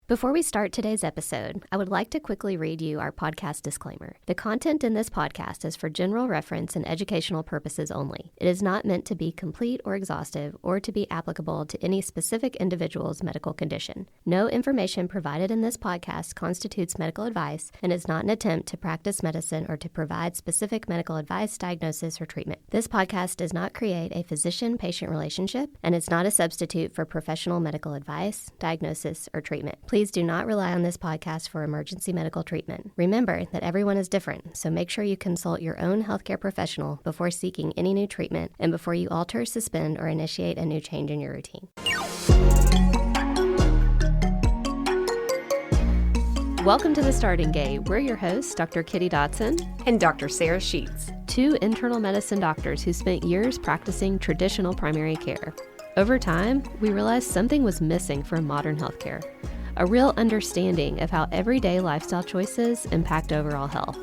Before we start today's episode, I would like to quickly read you our podcast disclaimer. The content in this podcast is for general reference and educational purposes only. It is not meant to be complete or exhaustive or to be applicable to any specific individual's medical condition. No information provided in this podcast constitutes medical advice and is not an attempt to practice medicine or to provide specific medical advice, diagnosis, or treatment. This podcast does not create a physician-patient relationship and is not a substitute for professional medical advice, diagnosis, or treatment. Please do not rely on this podcast for emergency medical treatment. Remember that everyone is different, so make sure you consult your own healthcare professional before seeking any new treatment and before you alter, suspend, or initiate a new change in your routine. Welcome to The Starting Gate. We're your hosts, Dr. Kitty Dotson and Dr. Sarah Sheets, two internal medicine doctors who spent years practicing traditional primary care. Over time, we realized something was missing from modern healthcare. A real understanding of how everyday lifestyle choices impact overall health.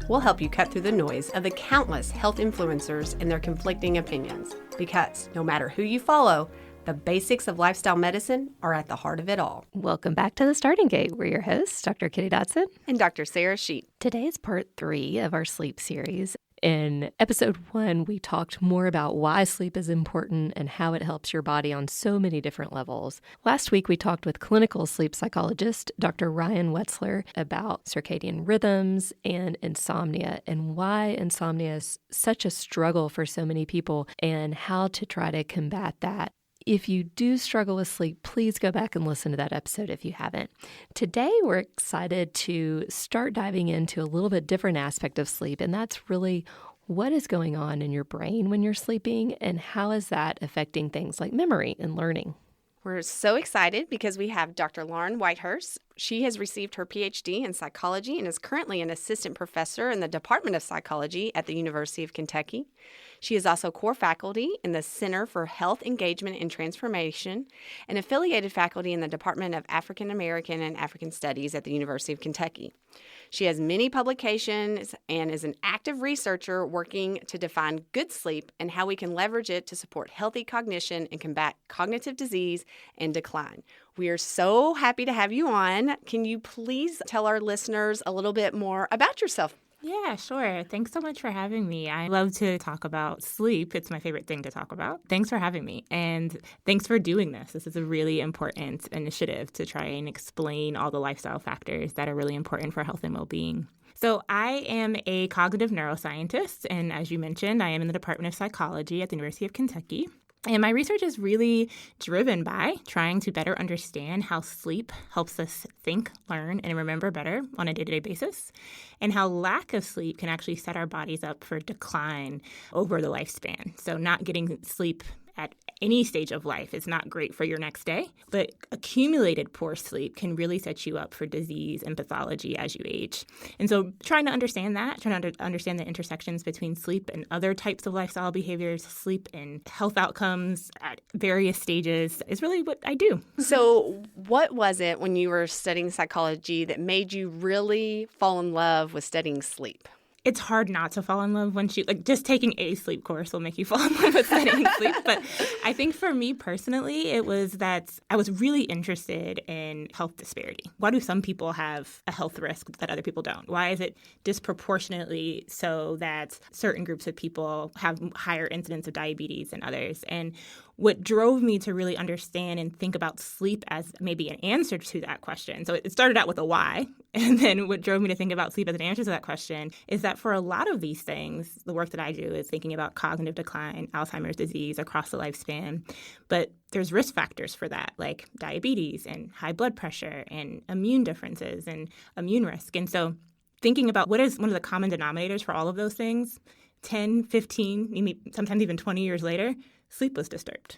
We'll help you cut through the noise of the countless health influencers and their conflicting opinions, because no matter who you follow, the basics of lifestyle medicine are at the heart of it all. Welcome back to The Starting Gate. We're your hosts, Dr. Kitty Dotson and Dr. Sarah Sheet. Today is part 3 of our sleep series. In episode 1, we talked more about why sleep is important and how it helps your body on so many different levels. Last week, we talked with clinical sleep psychologist Dr. Ryan Wetzler about circadian rhythms and insomnia and why insomnia is such a struggle for so many people and how to try to combat that. If you do struggle with sleep, please go back and listen to that episode if you haven't. Today, we're excited to start diving into a little bit different aspect of sleep, and that's really what is going on in your brain when you're sleeping and how is that affecting things like memory and learning. We're so excited because we have Dr. Lauren Whitehurst. She has received her PhD in psychology and is currently an assistant professor in the Department of Psychology at the University of Kentucky. She is also core faculty in the Center for Health Engagement and Transformation and affiliated faculty in the Department of African American and African Studies at the University of Kentucky. She has many publications and is an active researcher working to define good sleep and how we can leverage it to support healthy cognition and combat cognitive disease and decline. We are so happy to have you on. Can you please tell our listeners a little bit more about yourself? Yeah, sure. Thanks so much for having me. I love to talk about sleep. It's my favorite thing to talk about. Thanks for having me. And thanks for doing this. This is a really important initiative to try and explain all the lifestyle factors that are really important for health and well-being. So I am a cognitive neuroscientist. And as you mentioned, I am in the Department of Psychology at the University of Kentucky. And my research is really driven by trying to better understand how sleep helps us think, learn, and remember better on a day-to-day basis, and how lack of sleep can actually set our bodies up for decline over the lifespan. So not getting sleep at any stage of life is not great for your next day, but accumulated poor sleep can really set you up for disease and pathology as you age. And so trying to understand that, trying to understand the intersections between sleep and other types of lifestyle behaviors, sleep and health outcomes at various stages is really what I do. So what was it when you were studying psychology that made you really fall in love with studying sleep? It's hard not to fall in love once you, just taking a sleep course will make you fall in love with studying sleep. But I think for me personally, it was that I was really interested in health disparity. Why do some people have a health risk that other people don't? Why is it disproportionately so that certain groups of people have higher incidence of diabetes than others? And what drove me to really understand and think about sleep as maybe an answer to that question. So it started out with a why, and then what drove me to think about sleep as an answer to that question is that for a lot of these things, the work that I do is thinking about cognitive decline, Alzheimer's disease across the lifespan. But there's risk factors for that, like diabetes and high blood pressure and immune differences and immune risk. And so thinking about what is one of the common denominators for all of those things, 10, 15, maybe sometimes even 20 years later, sleep was disturbed.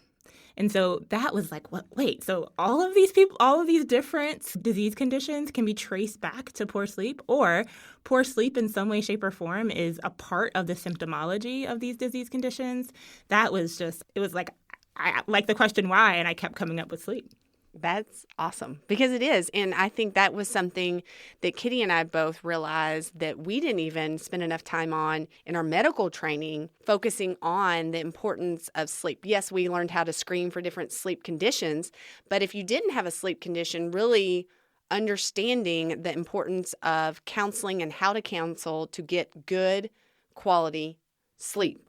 And so that was like, wait, so all of these people, all of these different disease conditions can be traced back to poor sleep, or poor sleep in some way, shape, or form is a part of the symptomology of these disease conditions. That was just, it was like, I like the question why, and I kept coming up with sleep. That's awesome, because it is. And I think that was something that Kitty and I both realized that we didn't even spend enough time on in our medical training, focusing on the importance of sleep. Yes, we learned how to screen for different sleep conditions, but if you didn't have a sleep condition, really understanding the importance of counseling and how to counsel to get good quality sleep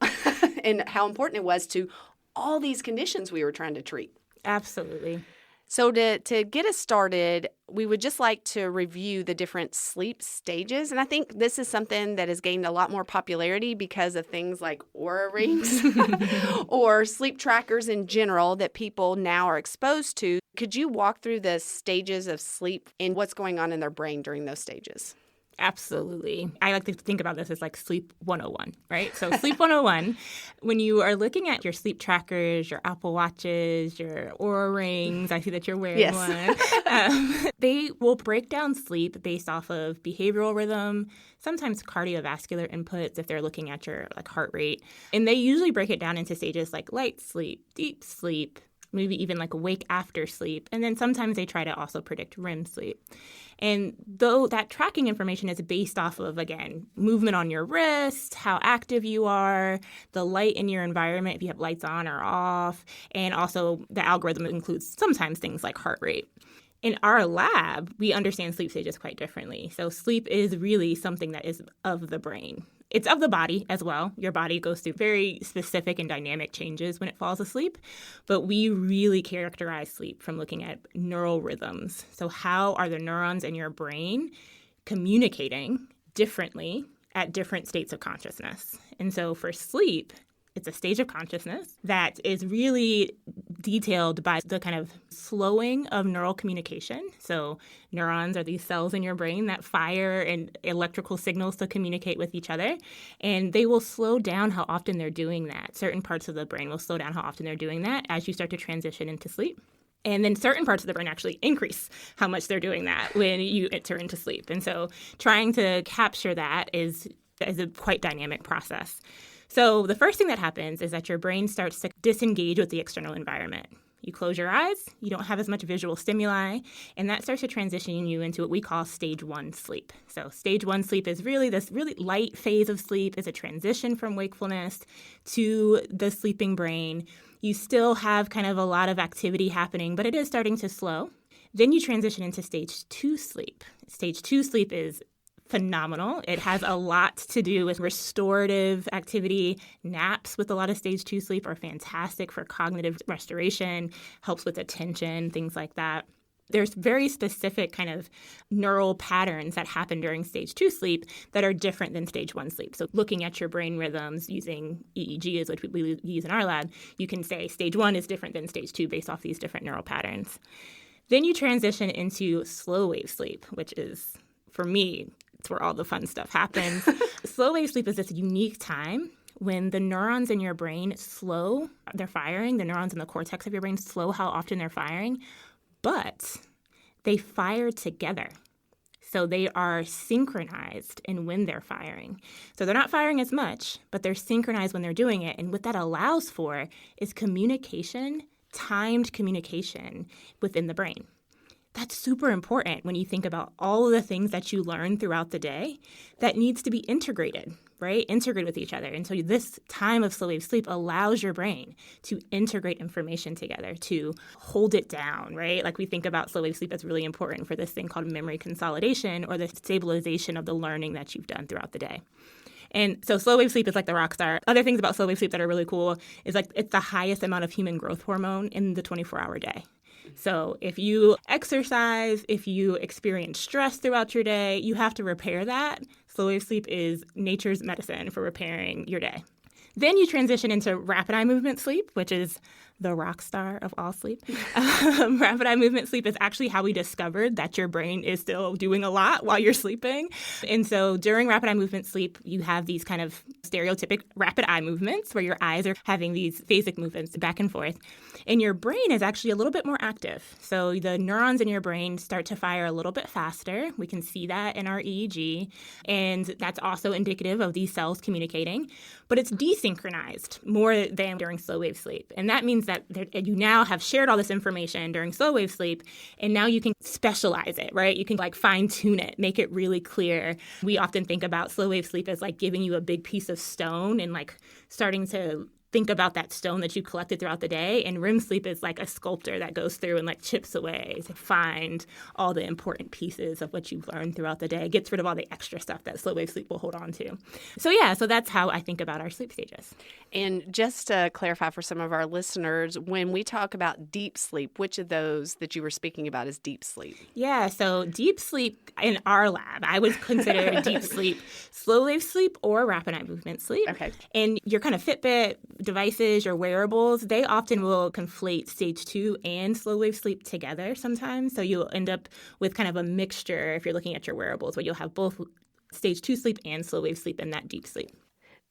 and how important it was to all these conditions we were trying to treat. Absolutely. So to get us started, we would just like to review the different sleep stages. And I think this is something that has gained a lot more popularity because of things like Oura rings or sleep trackers in general that people now are exposed to. Could you walk through the stages of sleep and what's going on in their brain during those stages? Absolutely. I like to think about this as like sleep 101, right? So sleep 101, when you are looking at your sleep trackers, your Apple Watches, your Oura rings, I see that you're wearing one, they will break down sleep based off of behavioral rhythm, sometimes cardiovascular inputs if they're looking at your like heart rate. And they usually break it down into stages like light sleep, deep sleep, maybe even like awake after sleep. And then sometimes they try to also predict REM sleep. And though that tracking information is based off of, again, movement on your wrist, how active you are, the light in your environment, if you have lights on or off, and also the algorithm includes sometimes things like heart rate. In our lab, we understand sleep stages quite differently. So sleep is really something that is of the brain. It's of the body as well. Your body goes through very specific and dynamic changes when it falls asleep. But we really characterize sleep from looking at neural rhythms. So how are the neurons in your brain communicating differently at different states of consciousness? And so for sleep, it's a stage of consciousness that is really detailed by the kind of slowing of neural communication. So neurons are these cells in your brain that fire and electrical signals to communicate with each other. And they will slow down how often they're doing that. Certain parts of the brain will slow down how often they're doing that as you start to transition into sleep. And then certain parts of the brain actually increase how much they're doing that when you enter into sleep. And so trying to capture that is a quite dynamic process. So the first thing that happens is that your brain starts to disengage with the external environment. You close your eyes, you don't have as much visual stimuli, and that starts to transition you into what we call stage 1 sleep. So stage 1 sleep is really this really light phase of sleep. It's a transition from wakefulness to the sleeping brain. You still have kind of a lot of activity happening, but it is starting to slow. Then you transition into stage 2 sleep. Stage 2 sleep is phenomenal. It has a lot to do with restorative activity. Naps with a lot of stage 2 sleep are fantastic for cognitive restoration, helps with attention, things like that. There's very specific kind of neural patterns that happen during stage 2 sleep that are different than stage 1 sleep. So looking at your brain rhythms using EEG is what we use in our lab, you can say stage 1 is different than stage 2 based off these different neural patterns. Then you transition into slow wave sleep, which is, for me, it's where all the fun stuff happens. Slow wave sleep is this unique time when the neurons in your brain slow their firing. The neurons in the cortex of your brain slow how often they're firing, but they fire together. So they are synchronized in when they're firing. So they're not firing as much, but they're synchronized when they're doing it. And what that allows for is communication, timed communication within the brain. That's super important when you think about all of the things that you learn throughout the day that needs to be integrated, right? Integrated with each other. And so this time of slow wave sleep allows your brain to integrate information together, to hold it down, right? Like we think about slow wave sleep as really important for this thing called memory consolidation or the stabilization of the learning that you've done throughout the day. And so slow wave sleep is like the rock star. Other things about slow wave sleep that are really cool is like it's the highest amount of human growth hormone in the 24-hour day. So if you exercise, if you experience stress throughout your day, you have to repair that. Slow wave sleep is nature's medicine for repairing your day. Then you transition into rapid eye movement sleep, which is the rock star of all sleep. Rapid eye movement sleep is actually how we discovered that your brain is still doing a lot while you're sleeping. And so during rapid eye movement sleep, you have these kind of stereotypic rapid eye movements where your eyes are having these phasic movements back and forth. And your brain is actually a little bit more active. So the neurons in your brain start to fire a little bit faster. We can see that in our EEG. And that's also indicative of these cells communicating. But it's desynchronized more than during slow wave sleep. And that means that you now have shared all this information during slow wave sleep, and now you can specialize it, right? You can like fine tune it, make it really clear. We often think about slow wave sleep as like giving you a big piece of stone and like starting to think about that stone that you collected throughout the day. And REM sleep is like a sculptor that goes through and like chips away to find all the important pieces of what you've learned throughout the day, gets rid of all the extra stuff that slow wave sleep will hold on to. So that's how I think about our sleep stages. And just to clarify for some of our listeners, when we talk about deep sleep, which of those that you were speaking about is deep sleep? Yeah, so deep sleep in our lab, I would consider deep sleep slow wave sleep or rapid eye movement sleep. Okay. And your kind of Fitbit devices, your wearables, they often will conflate stage 2 and slow wave sleep together sometimes. So you'll end up with kind of a mixture if you're looking at your wearables where you'll have both stage 2 sleep and slow wave sleep and that deep sleep.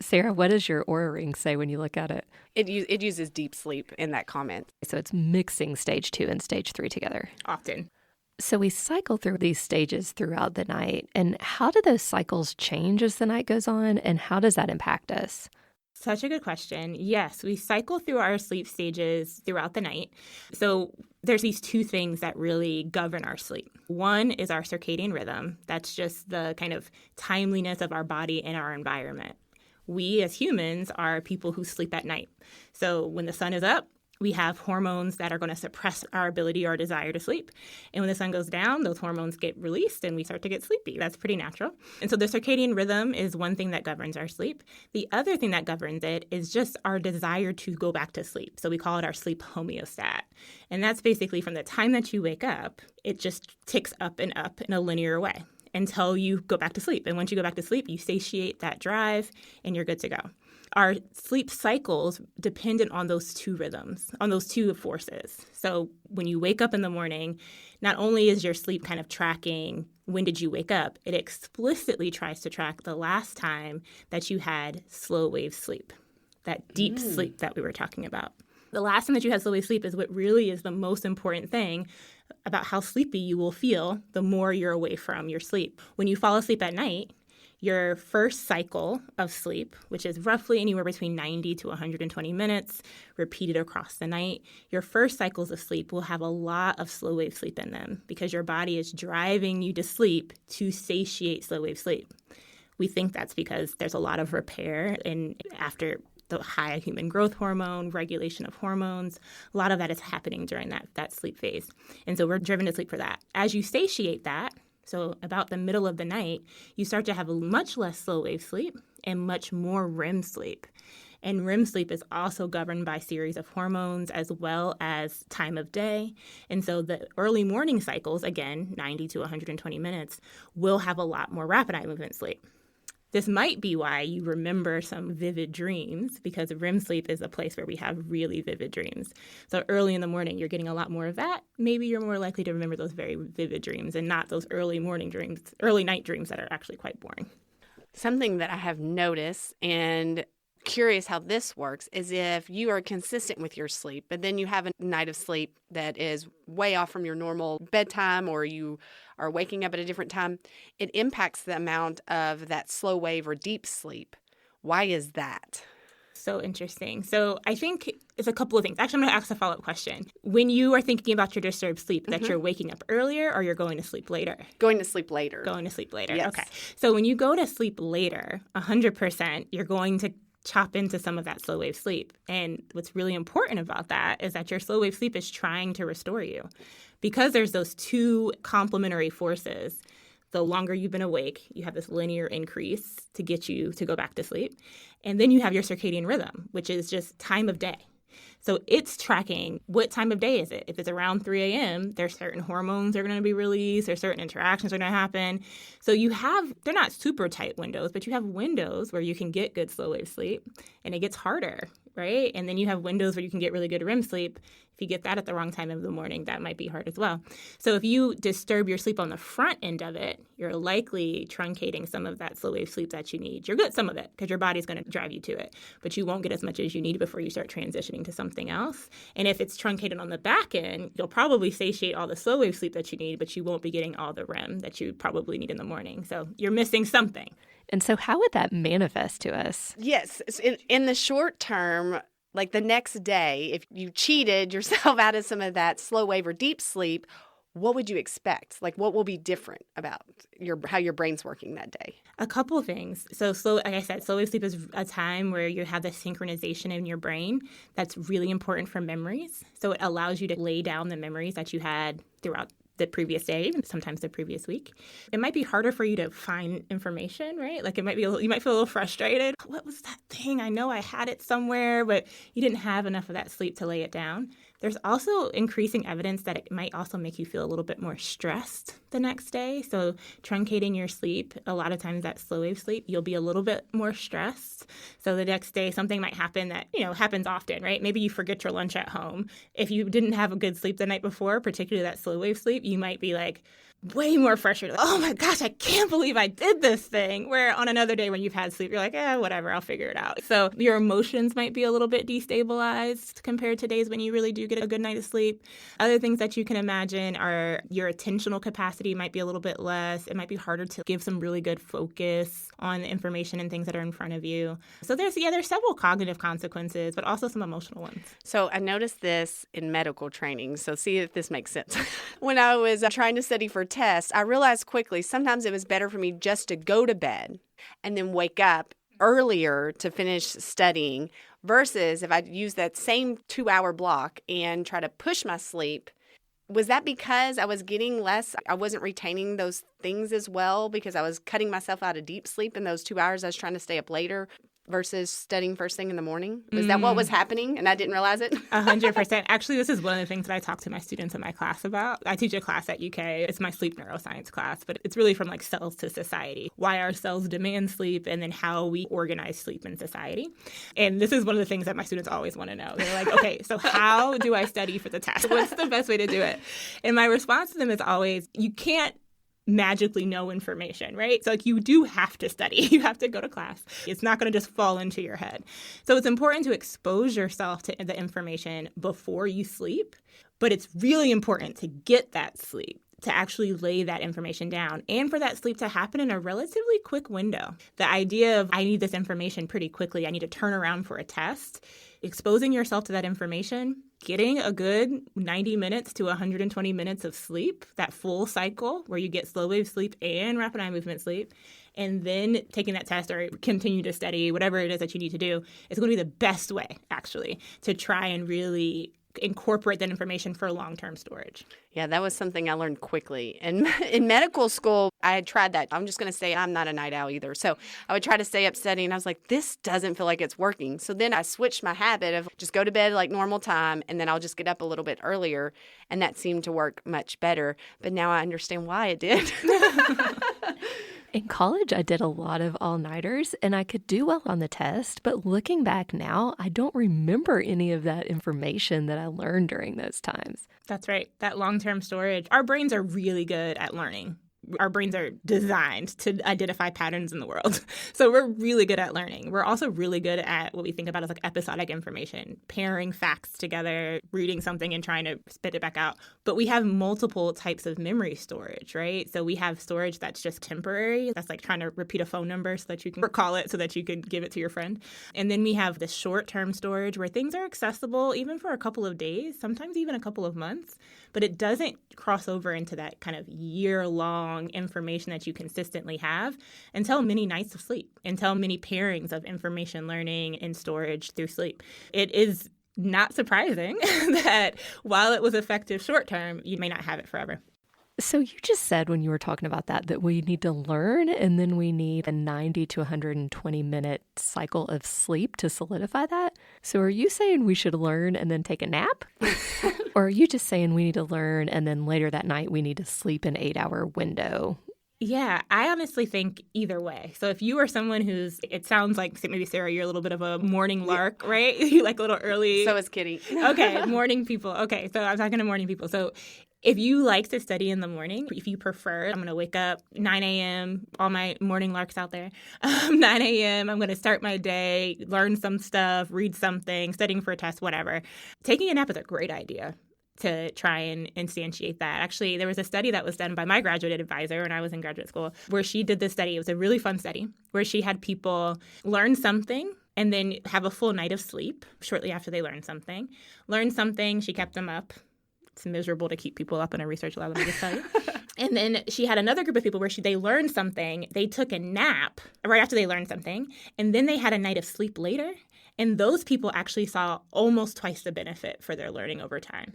Sarah, what does your Oura Ring say when you look at it? It uses deep sleep in that comment. So it's mixing stage 2 and stage 3 together. Often. So we cycle through these stages throughout the night. And how do those cycles change as the night goes on? And how does that impact us? Such a good question. Yes, we cycle through our sleep stages throughout the night. So there's these two things that really govern our sleep. One is our circadian rhythm. That's just the kind of timeliness of our body and our environment. We as humans are people who sleep at night. So when the sun is up, we have hormones that are going to suppress our ability or desire to sleep. And when the sun goes down, those hormones get released and we start to get sleepy. That's pretty natural. And so the circadian rhythm is one thing that governs our sleep. The other thing that governs it is just our desire to go back to sleep. So we call it our sleep homeostat. And that's basically from the time that you wake up, it just ticks up in a linear way until you go back to sleep. And once you go back to sleep, you satiate that drive and you're good to go. Our sleep cycles dependent on those two rhythms, on those two forces. So when you wake up in the morning, not only is your sleep kind of tracking when did you wake up, it explicitly tries to track the last time that you had slow wave sleep, that deep sleep that we were talking about. The last time that you had slow wave sleep is what really is the most important thing about how sleepy you will feel the more you're away from your sleep. When you fall asleep at night, your first cycle of sleep, which is roughly anywhere between 90 to 120 minutes, repeated across the night, your first cycles of sleep will have a lot of slow wave sleep in them because your body is driving you to sleep to satiate slow wave sleep. We think that's because there's a lot of repair and after the high human growth hormone, regulation of hormones, a lot of that is happening during that sleep phase. And so we're driven to sleep for that. As you satiate that, so about the middle of the night, you start to have much less slow wave sleep and much more REM sleep. And REM sleep is also governed by a series of hormones as well as time of day. And so the early morning cycles, again, 90 to 120 minutes, will have a lot more rapid eye movement sleep. This might be why you remember some vivid dreams, because REM sleep is a place where we have really vivid dreams. So early in the morning, you're getting a lot more of that. Maybe you're more likely to remember those very vivid dreams and not those early night dreams that are actually quite boring. Something that I have noticed and curious how this works is if you are consistent with your sleep, but then you have a night of sleep that is way off from your normal bedtime or you are waking up at a different time, it impacts the amount of that slow wave or deep sleep. Why is that? So interesting. So I think it's a couple of things. Actually, I'm going to ask a follow-up question. When you are thinking about your disturbed sleep, that you're waking up earlier or you're going to sleep later? Going to sleep later. Going to sleep later. Yes. Okay. So when you go to sleep later, 100%, you're going to chop into some of that slow wave sleep. And what's really important about that is that your slow wave sleep is trying to restore you. Because there's those two complementary forces, the longer you've been awake, you have this linear increase to get you to go back to sleep. And then you have your circadian rhythm, which is just time of day. So it's tracking what time of day is it. If it's around 3 a.m., there's certain hormones that are going to be released. There's certain interactions that are going to happen. So they're not super tight windows, but you have windows where you can get good slow wave sleep, and it gets harder, right? And then you have windows where you can get really good REM sleep. If you get that at the wrong time of the morning, that might be hard as well. So if you disturb your sleep on the front end of it, you're likely truncating some of that slow wave sleep that you need. You'll get some of it because your body's going to drive you to it, but you won't get as much as you need before you start transitioning to something else. And if it's truncated on the back end, you'll probably satiate all the slow wave sleep that you need, but you won't be getting all the REM that you probably need in the morning. So you're missing something. And so how would that manifest to us? Yes. In the short term, like the next day, if you cheated yourself out of some of that slow wave or deep sleep, what would you expect? Like, what will be different about how your brain's working that day? A couple of things. So like I said, slow wave sleep is a time where you have the synchronization in your brain that's really important for memories. So it allows you to lay down the memories that you had throughout the previous day, sometimes the previous week. It might be harder for you to find information, right? Like you might feel a little frustrated. What was that thing? I know I had it somewhere, but you didn't have enough of that sleep to lay it down. There's also increasing evidence that it might also make you feel a little bit more stressed the next day. So truncating your sleep, a lot of times that slow wave sleep, you'll be a little bit more stressed. So the next day, something might happen that, happens often, right? Maybe you forget your lunch at home. If you didn't have a good sleep the night before, particularly that slow wave sleep, you might be like way more frustrated. Oh my gosh, I can't believe I did this thing. Where on another day when you've had sleep, you're like, whatever, I'll figure it out. So your emotions might be a little bit destabilized compared to days when you really do get a good night of sleep. Other things that you can imagine are your attentional capacity might be a little bit less. It might be harder to give some really good focus on the information and things that are in front of you. So there's several cognitive consequences, but also some emotional ones. So I noticed this in medical training. So see if this makes sense. When I was trying to study for tests, I realized quickly sometimes it was better for me just to go to bed and then wake up earlier to finish studying versus if I use that same 2-hour block and try to push my sleep. Was that because I was getting less? I wasn't retaining those things as well because I was cutting myself out of deep sleep in those 2 hours I was trying to stay up later versus studying first thing in the morning? Was that what was happening and I didn't realize it? 100%. Actually, this is one of the things that I talk to my students in my class about. I teach a class at UK. It's my sleep neuroscience class, but it's really from like cells to society, why our cells demand sleep, and then how we organize sleep in society. And this is one of the things that my students always want to know. They're like, okay, so how do I study for the test? What's the best way to do it? And my response to them is always, you can't magically know information, right? So you do have to study. You have to go to class. It's not going to just fall into your head. So it's important to expose yourself to the information before you sleep, but it's really important to get that sleep, to actually lay that information down, and for that sleep to happen in a relatively quick window. The idea of I need this information pretty quickly, I need to turn around for a test, exposing yourself to that information, getting a good 90 minutes to 120 minutes of sleep, that full cycle where you get slow wave sleep and rapid eye movement sleep, and then taking that test or continue to study, whatever it is that you need to do, is going to be the best way, actually, to try and really incorporate that information for long-term storage. Yeah, that was something I learned quickly. And in medical school, I had tried that. I'm just going to say I'm not a night owl either. So I would try to stay up studying. I was like, this doesn't feel like it's working. So then I switched my habit of just go to bed like normal time, and then I'll just get up a little bit earlier. And that seemed to work much better. But now I understand why it did. In college, I did a lot of all-nighters, and I could do well on the test. But looking back now, I don't remember any of that information that I learned during those times. That's right. That long-term storage. Our brains are really good at learning. Our brains are designed to identify patterns in the world. So we're really good at learning. We're also really good at what we think about as like episodic information, pairing facts together, reading something and trying to spit it back out. But we have multiple types of memory storage, right? So we have storage that's just temporary. That's like trying to repeat a phone number so that you can recall it so that you can give it to your friend. And then we have the short-term storage where things are accessible even for a couple of days, sometimes even a couple of months, but it doesn't cross over into that kind of year-long information that you consistently have until many nights of sleep, until many pairings of information learning and storage through sleep. It is not surprising that while it was effective short term, you may not have it forever. So you just said when you were talking about that we need to learn and then we need a 90 to 120 minute cycle of sleep to solidify that. So are you saying we should learn and then take a nap? Or are you just saying we need to learn and then later that night we need to sleep an 8-hour window? Yeah, I honestly think either way. So if you are someone who's, it sounds like maybe Sarah, you're a little bit of a morning lark, right? You like a little early. So is Kitty. Okay, morning people. Okay, so I'm talking to morning people. So if you like to study in the morning, if you prefer, I'm going to wake up 9 a.m., all my morning larks out there, 9 a.m., I'm going to start my day, learn some stuff, read something, studying for a test, whatever. Taking a nap is a great idea to try and instantiate that. Actually, there was a study that was done by my graduate advisor when I was in graduate school where she did this study. It was a really fun study where she had people learn something and then have a full night of sleep shortly after they learned something. She kept them up It's miserable to keep people up in a research lab, let me just tell you. And then she had another group of people where they learned something. They took a nap right after they learned something, and then they had a night of sleep later. And those people actually saw almost twice the benefit for their learning over time.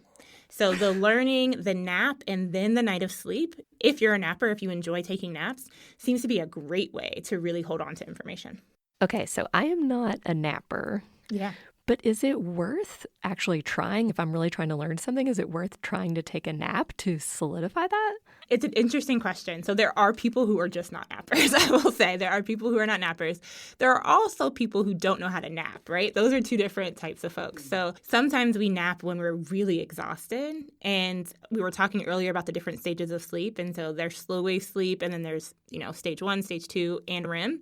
So the learning, the nap, and then the night of sleep, if you're a napper, if you enjoy taking naps, seems to be a great way to really hold on to information. Okay, so I am not a napper. Yeah. But is it worth actually trying? If I'm really trying to learn something, is it worth trying to take a nap to solidify that? It's an interesting question. So there are people who are just not nappers, I will say. There are people who are not nappers. There are also people who don't know how to nap, right? Those are two different types of folks. So sometimes we nap when we're really exhausted. And we were talking earlier about the different stages of sleep. And so there's slow wave sleep, and then there's, stage 1, stage 2, and REM.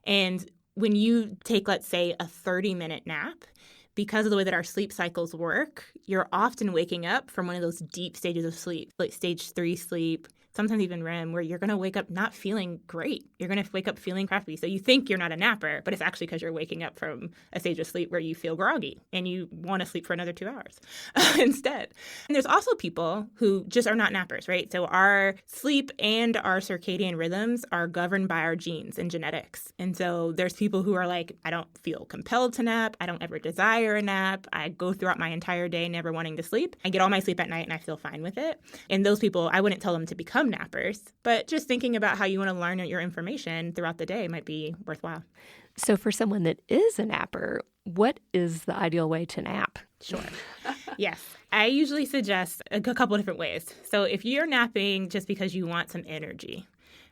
And when you take, let's say, a 30-minute nap, because of the way that our sleep cycles work, you're often waking up from one of those deep stages of sleep, like stage 3 sleep, sometimes even REM, where you're going to wake up not feeling great. You're going to wake up feeling crappy. So you think you're not a napper, but it's actually because you're waking up from a stage of sleep where you feel groggy and you want to sleep for another 2 hours instead. And there's also people who just are not nappers, right? So our sleep and our circadian rhythms are governed by our genes and genetics. And so there's people who are like, I don't feel compelled to nap. I don't ever desire a nap. I go throughout my entire day never wanting to sleep. I get all my sleep at night and I feel fine with it. And those people, I wouldn't tell them to become nappers, but just thinking about how you want to learn your information throughout the day might be worthwhile. So for someone that is a napper, what is the ideal way to nap? Sure. Yes. I usually suggest a couple of different ways. So if you're napping just because you want some energy,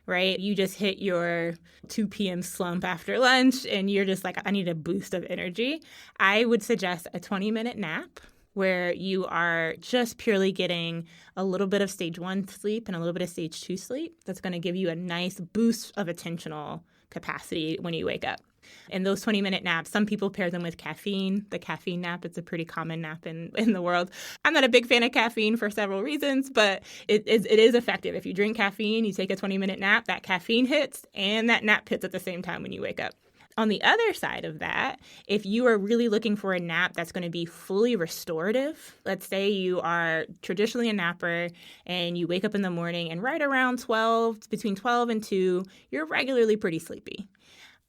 right? You just hit your 2 p.m. slump after lunch and you're just like, I need a boost of energy. I would suggest a 20-minute nap where you are just purely getting a little bit of stage 1 sleep and a little bit of stage 2 sleep. That's going to give you a nice boost of attentional capacity when you wake up. And those 20-minute naps, some people pair them with caffeine. The caffeine nap, it's a pretty common nap in the world. I'm not a big fan of caffeine for several reasons, but it is effective. If you drink caffeine, you take a 20-minute nap, that caffeine hits and that nap hits at the same time when you wake up. On the other side of that, if you are really looking for a nap that's going to be fully restorative, let's say you are traditionally a napper and you wake up in the morning and right around between 12 and 2, you're regularly pretty sleepy.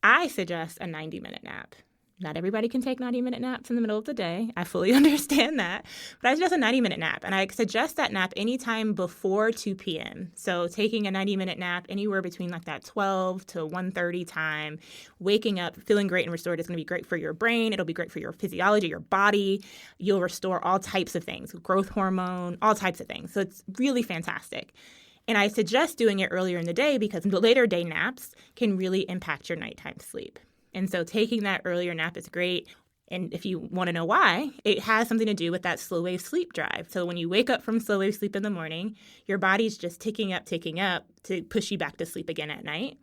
I suggest a 90-minute nap. Not everybody can take 90-minute naps in the middle of the day. I fully understand that. But I suggest a 90-minute nap. And I suggest that nap anytime before 2 p.m. So taking a 90-minute nap anywhere between like that 12 to 1:30 time, waking up, feeling great and restored is going to be great for your brain. It'll be great for your physiology, your body. You'll restore all types of things, growth hormone, all types of things. So it's really fantastic. And I suggest doing it earlier in the day because the later day naps can really impact your nighttime sleep. And so taking that earlier nap is great. And if you want to know why, it has something to do with that slow wave sleep drive. So when you wake up from slow wave sleep in the morning, your body's just ticking up to push you back to sleep again at night.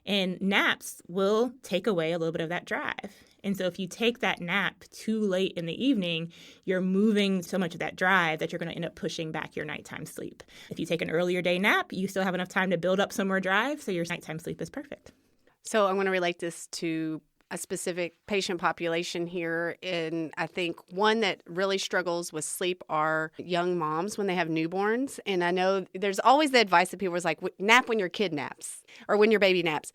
And naps will take away a little bit of that drive. And so if you take that nap too late in the evening, you're moving so much of that drive that you're going to end up pushing back your nighttime sleep. If you take an earlier day nap, you still have enough time to build up some more drive, so your nighttime sleep is perfect. So I want to relate this to a specific patient population here. And I think one that really struggles with sleep are young moms when they have newborns. And I know there's always the advice that people are like, nap when your kid naps or when your baby naps.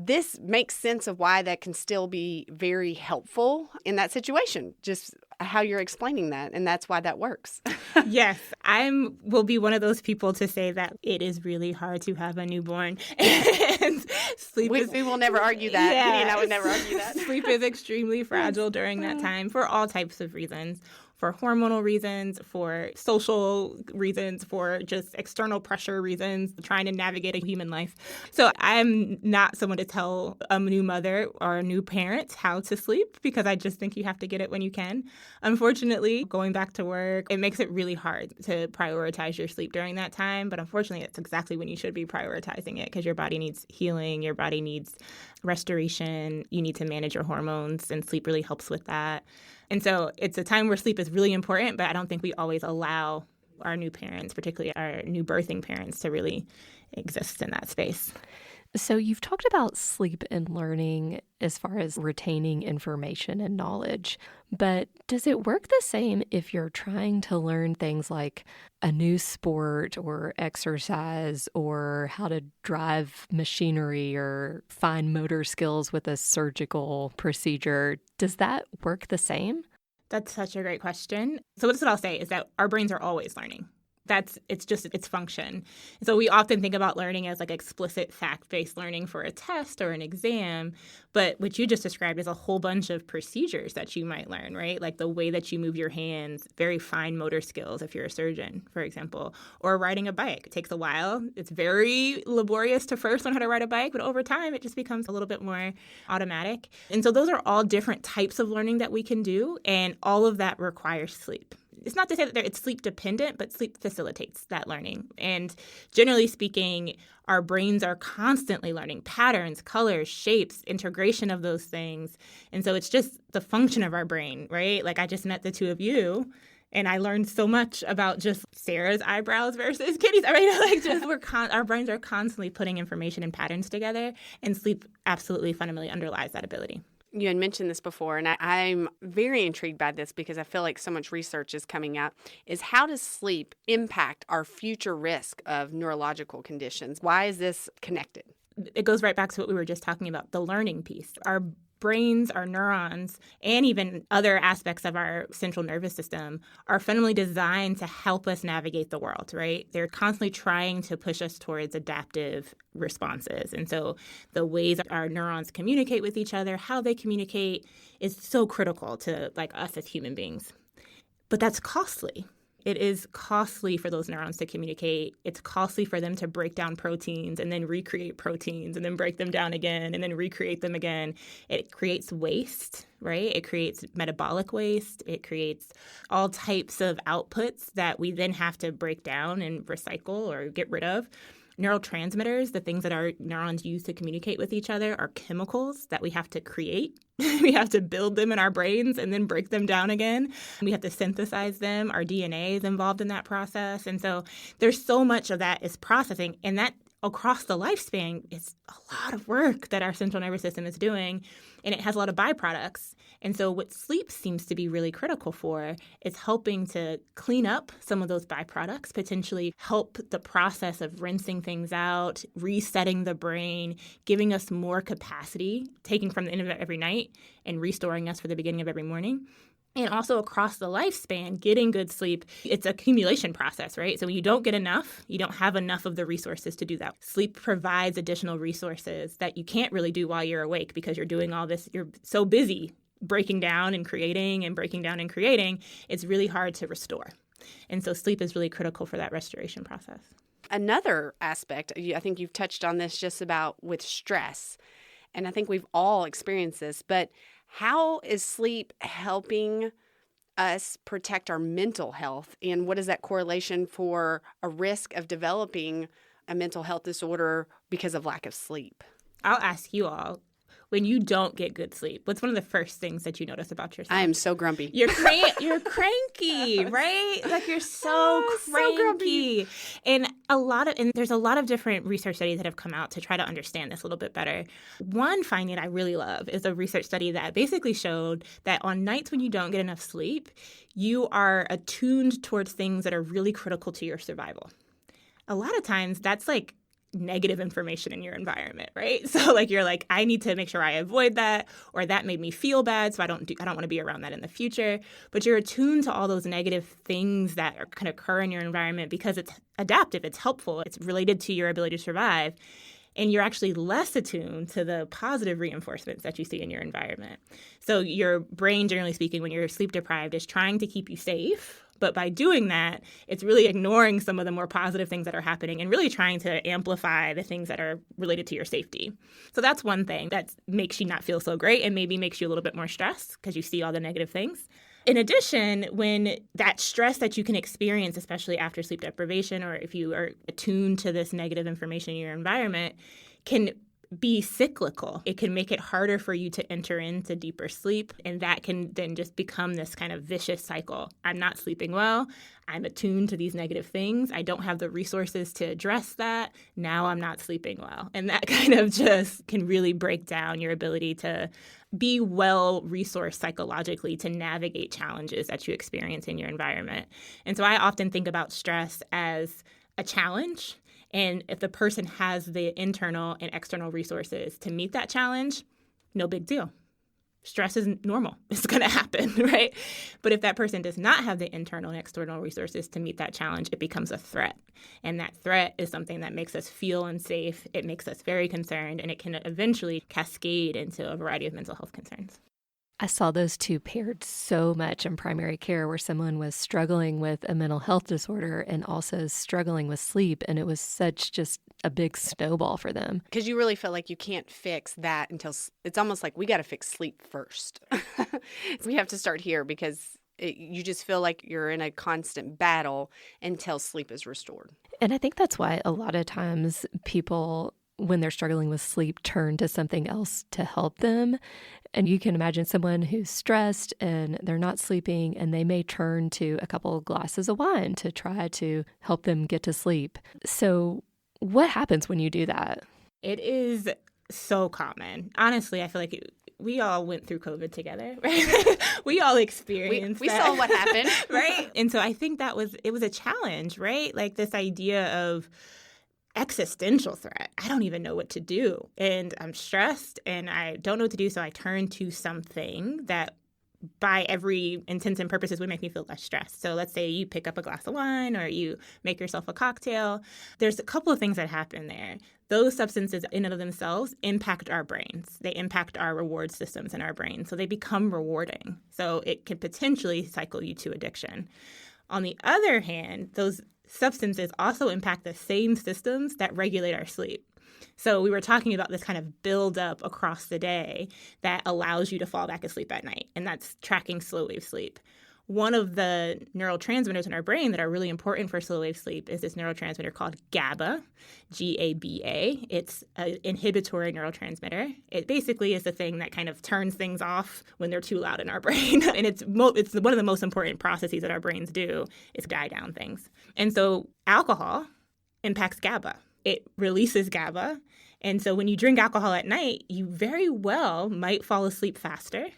This makes sense of why that can still be very helpful in that situation, just how you're explaining that. And that's why that works. Yes, I will be one of those people to say that it is really hard to have a newborn. And sleep we will never argue that. Yeah, Penny and I would never argue that. Sleep is extremely fragile during that time for all types of reasons. For hormonal reasons, for social reasons, for just external pressure reasons, trying to navigate a human life. So I'm not someone to tell a new mother or a new parent how to sleep because I just think you have to get it when you can. Unfortunately, going back to work, it makes it really hard to prioritize your sleep during that time. But unfortunately, it's exactly when you should be prioritizing it because your body needs healing, your body needs restoration, you need to manage your hormones, and sleep really helps with that. And so it's a time where sleep is really important, but I don't think we always allow our new parents, particularly our new birthing parents, to really exist in that space. So you've talked about sleep and learning as far as retaining information and knowledge, but does it work the same if you're trying to learn things like a new sport or exercise or how to drive machinery or fine motor skills with a surgical procedure? Does that work the same? That's such a great question. So what I'll say is that our brains are always learning. It's just its function. So we often think about learning as like explicit fact-based learning for a test or an exam, but what you just described is a whole bunch of procedures that you might learn, right? Like the way that you move your hands, very fine motor skills if you're a surgeon, for example, or riding a bike. It takes a while. It's very laborious to first learn how to ride a bike, but over time it just becomes a little bit more automatic. And so those are all different types of learning that we can do, and all of that requires sleep. It's not to say that it's sleep dependent, but sleep facilitates that learning. And generally speaking, our brains are constantly learning patterns, colors, shapes, integration of those things. And so it's just the function of our brain, right? Like I just met the two of you, and I learned so much about just Sarah's eyebrows versus Kitty's. I mean, like just our brains are constantly putting information and patterns together, and sleep absolutely fundamentally underlies that ability. You had mentioned this before, and I'm very intrigued by this because I feel like so much research is coming out, is how does sleep impact our future risk of neurological conditions? Why is this connected? It goes right back to what we were just talking about, the learning piece. Our brains, our neurons, and even other aspects of our central nervous system are fundamentally designed to help us navigate the world, right? They're constantly trying to push us towards adaptive responses. And so the ways our neurons communicate with each other, how they communicate, is so critical to like us as human beings. But that's costly. It is costly for those neurons to communicate. It's costly for them to break down proteins and then recreate proteins and then break them down again and then recreate them again. It creates waste, right? It creates metabolic waste. It creates all types of outputs that we then have to break down and recycle or get rid of. Neurotransmitters, the things that our neurons use to communicate with each other, are chemicals that we have to create. We have to build them in our brains and then break them down again. We have to synthesize them. Our DNA is involved in that process. And so there's so much of that is processing. And that across the lifespan, it's a lot of work that our central nervous system is doing. And it has a lot of byproducts. And so what sleep seems to be really critical for is helping to clean up some of those byproducts, potentially help the process of rinsing things out, resetting the brain, giving us more capacity, taking from the end of it every night and restoring us for the beginning of every morning. And also across the lifespan, getting good sleep, it's an accumulation process, right? So when you don't get enough, you don't have enough of the resources to do that. Sleep provides additional resources that you can't really do while you're awake because you're doing all this, you're so busy breaking down and creating and breaking down and creating, it's really hard to restore. And so sleep is really critical for that restoration process. Another aspect, I think you've touched on this just about with stress, and I think we've all experienced this, but how is sleep helping us protect our mental health? And what is that correlation for a risk of developing a mental health disorder because of lack of sleep? I'll ask you all, when you don't get good sleep, what's one of the first things that you notice about yourself? I am so grumpy. You're cranky, right? Like you're so cranky. And there's a lot of different research studies that have come out to try to understand this a little bit better. One finding I really love is a research study that basically showed that on nights when you don't get enough sleep, you are attuned towards things that are really critical to your survival. A lot of times that's like negative information in your environment, right? So like you're like, I need to make sure I avoid that, or that made me feel bad, so I don't want to be around that in the future. But you're attuned to all those negative things that can occur in your environment because it's adaptive, it's helpful, it's related to your ability to survive. And you're actually less attuned to the positive reinforcements that you see in your environment. So your brain, generally speaking, when you're sleep deprived, is trying to keep you safe. But by doing that, it's really ignoring some of the more positive things that are happening and really trying to amplify the things that are related to your safety. So that's one thing that makes you not feel so great and maybe makes you a little bit more stressed because you see all the negative things. In addition, when that stress that you can experience, especially after sleep deprivation or if you are attuned to this negative information in your environment, can be cyclical. It can make it harder for you to enter into deeper sleep, and that can then just become this kind of vicious cycle. I'm not sleeping well. I'm attuned to these negative things. I don't have the resources to address that. Now I'm not sleeping well. And that kind of just can really break down your ability to be well-resourced psychologically to navigate challenges that you experience in your environment. And so I often think about stress as a challenge. And if the person has the internal and external resources to meet that challenge, no big deal. Stress is normal. It's going to happen, right? But if that person does not have the internal and external resources to meet that challenge, it becomes a threat. And that threat is something that makes us feel unsafe. It makes us very concerned, and it can eventually cascade into a variety of mental health concerns. I saw those two paired so much in primary care, where someone was struggling with a mental health disorder and also struggling with sleep. And it was such just a big snowball for them. Because you really feel like you can't fix that until it's almost like we got to fix sleep first. We have to start here because you just feel like you're in a constant battle until sleep is restored. And I think that's why a lot of times people, when they're struggling with sleep, turn to something else to help them. And you can imagine someone who's stressed and they're not sleeping, and they may turn to a couple of glasses of wine to try to help them get to sleep. So what happens when you do that? It is so common. Honestly, I feel like we all went through COVID together, right? We all experienced we that. saw what happened. Right? And so I think it was a challenge, right? Like this idea of existential threat. I don't even know what to do. And I'm stressed and I don't know what to do. So I turn to something that by every intents and purposes would make me feel less stressed. So let's say you pick up a glass of wine or you make yourself a cocktail. There's a couple of things that happen there. Those substances in and of themselves impact our brains. They impact our reward systems in our brain. So they become rewarding. So it could potentially cycle you to addiction. On the other hand, those substances also impact the same systems that regulate our sleep. So we were talking about this kind of buildup across the day that allows you to fall back asleep at night, and that's tracking slow wave sleep. One of the neurotransmitters in our brain that are really important for slow wave sleep is this neurotransmitter called GABA, G-A-B-A. It's an inhibitory neurotransmitter. It basically is the thing that kind of turns things off when they're too loud in our brain. And it's one of the most important processes that our brains do is die down things. And so alcohol impacts GABA. It releases GABA. And so when you drink alcohol at night, you very well might fall asleep faster.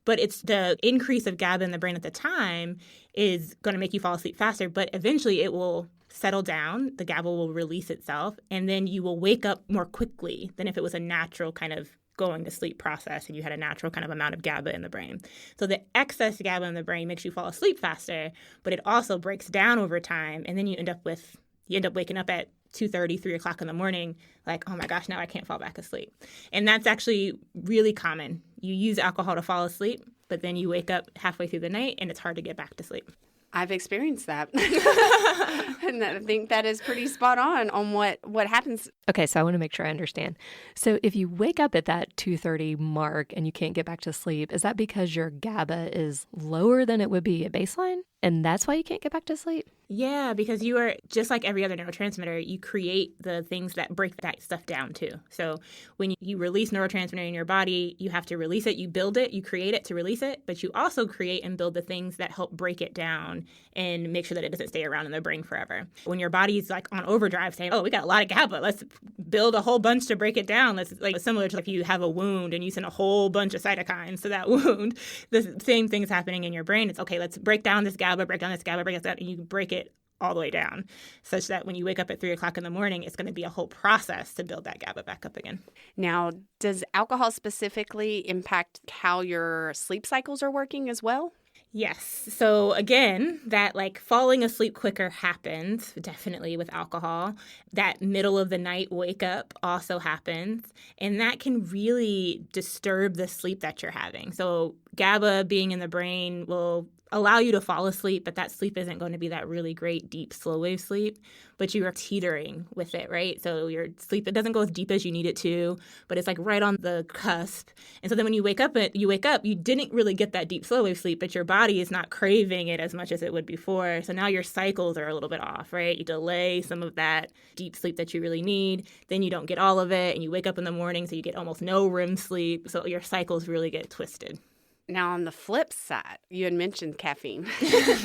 But it's the increase of GABA in the brain at the time is going to make you fall asleep faster. But eventually it will settle down. The GABA will release itself. And then you will wake up more quickly than if it was a natural kind of going to sleep process and you had a natural kind of amount of GABA in the brain. So the excess GABA in the brain makes you fall asleep faster, but it also breaks down over time. And then you end up waking up at 2:30, 3 o'clock in the morning, like, oh my gosh, now I can't fall back asleep. And that's actually really common. You use alcohol to fall asleep, but then you wake up halfway through the night and it's hard to get back to sleep. I've experienced that. And I think that is pretty spot on what happens. Okay, so I want to make sure I understand. So if you wake up at that 2:30 mark and you can't get back to sleep, is that because your GABA is lower than it would be at baseline? And that's why you can't get back to sleep? Yeah, because you are, just like every other neurotransmitter, you create the things that break that stuff down too. So when you release neurotransmitter in your body, you have to release it, you build it, you create it to release it, but you also create and build the things that help break it down and make sure that it doesn't stay around in the brain forever. When your body's like on overdrive saying, oh, we got a lot of GABA, let's build a whole bunch to break it down. That's like similar to like you have a wound and you send a whole bunch of cytokines to that wound. The same thing is happening in your brain. It's okay, let's break down this GABA, break down this GABA, break that, and you break it all the way down, such that when you wake up at 3 o'clock in the morning, it's going to be a whole process to build that GABA back up again. Now, does alcohol specifically impact how your sleep cycles are working as well? Yes. So again, that like falling asleep quicker happens definitely with alcohol. That middle of the night wake up also happens. And that can really disturb the sleep that you're having. So GABA being in the brain will allow you to fall asleep, but that sleep isn't going to be that really great, deep, slow wave sleep, but you are teetering with it, right? So your sleep, it doesn't go as deep as you need it to, but it's like right on the cusp. And so then when you wake up, you didn't really get that deep, slow wave sleep, but your body is not craving it as much as it would before. So now your cycles are a little bit off, right? You delay some of that deep sleep that you really need. Then you don't get all of it, and you wake up in the morning, so you get almost no REM sleep. So your cycles really get twisted. Now, on the flip side, you had mentioned caffeine.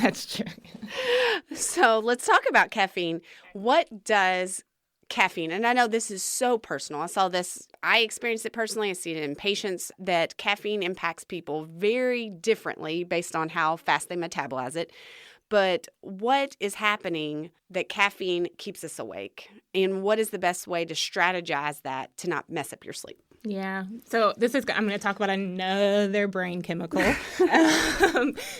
That's true. So let's talk about caffeine. What does caffeine, and I know this is so personal. I experienced it personally. I see it in patients that caffeine impacts people very differently based on how fast they metabolize it. But what is happening that caffeine keeps us awake? And what is the best way to strategize that to not mess up your sleep? Yeah. So I'm going to talk about another brain chemical.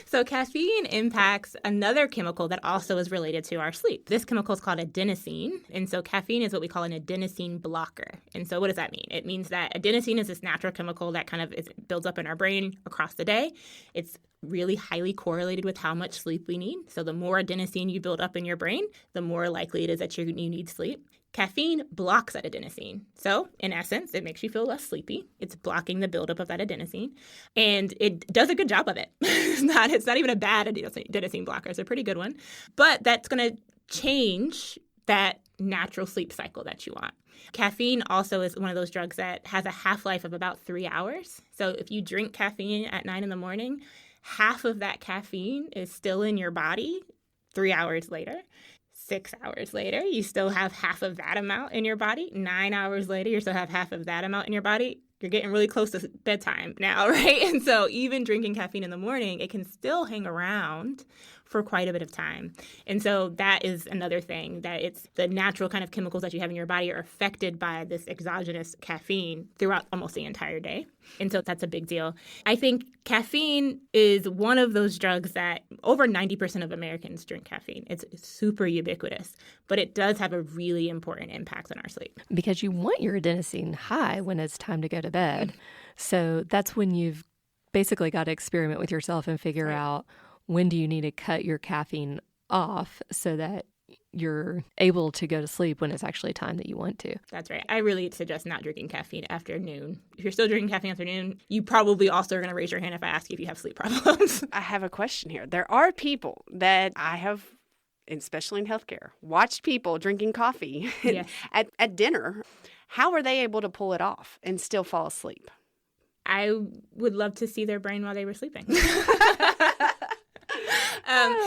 So caffeine impacts another chemical that also is related to our sleep. This chemical is called adenosine. And so caffeine is what we call an adenosine blocker. And so what does that mean? It means that adenosine is this natural chemical that kind of builds up in our brain across the day. It's really highly correlated with how much sleep we need. So the more adenosine you build up in your brain, the more likely it is that you need sleep. Caffeine blocks that adenosine. So, in essence, it makes you feel less sleepy. It's blocking the buildup of that adenosine. And it does a good job of it. It's not even a bad adenosine blocker. It's a pretty good one. But that's going to change that natural sleep cycle that you want. Caffeine also is one of those drugs that has a half-life of about 3 hours. So if you drink caffeine at 9 in the morning, half of that caffeine is still in your body 3 hours later. 6 hours later, you still have half of that amount in your body. 9 hours later, you still have half of that amount in your body. You're getting really close to bedtime now, right? And so even drinking caffeine in the morning, it can still hang around for quite a bit of time. And so that is another thing, that it's the natural kind of chemicals that you have in your body are affected by this exogenous caffeine throughout almost the entire day. And so that's a big deal. I think caffeine is one of those drugs that over 90% of Americans drink caffeine. It's super ubiquitous, but it does have a really important impact on our sleep. Because you want your adenosine high when it's time to go to bed. So that's when you've basically got to experiment with yourself and figure out when do you need to cut your caffeine off so that you're able to go to sleep when it's actually time that you want to. That's right. I really suggest not drinking caffeine after noon. If you're still drinking caffeine after noon, you probably also are going to raise your hand if I ask you if you have sleep problems. I have a question here. There are people that I have, especially in healthcare, watched people drinking coffee at dinner. How are they able to pull it off and still fall asleep? I would love to see their brain while they were sleeping.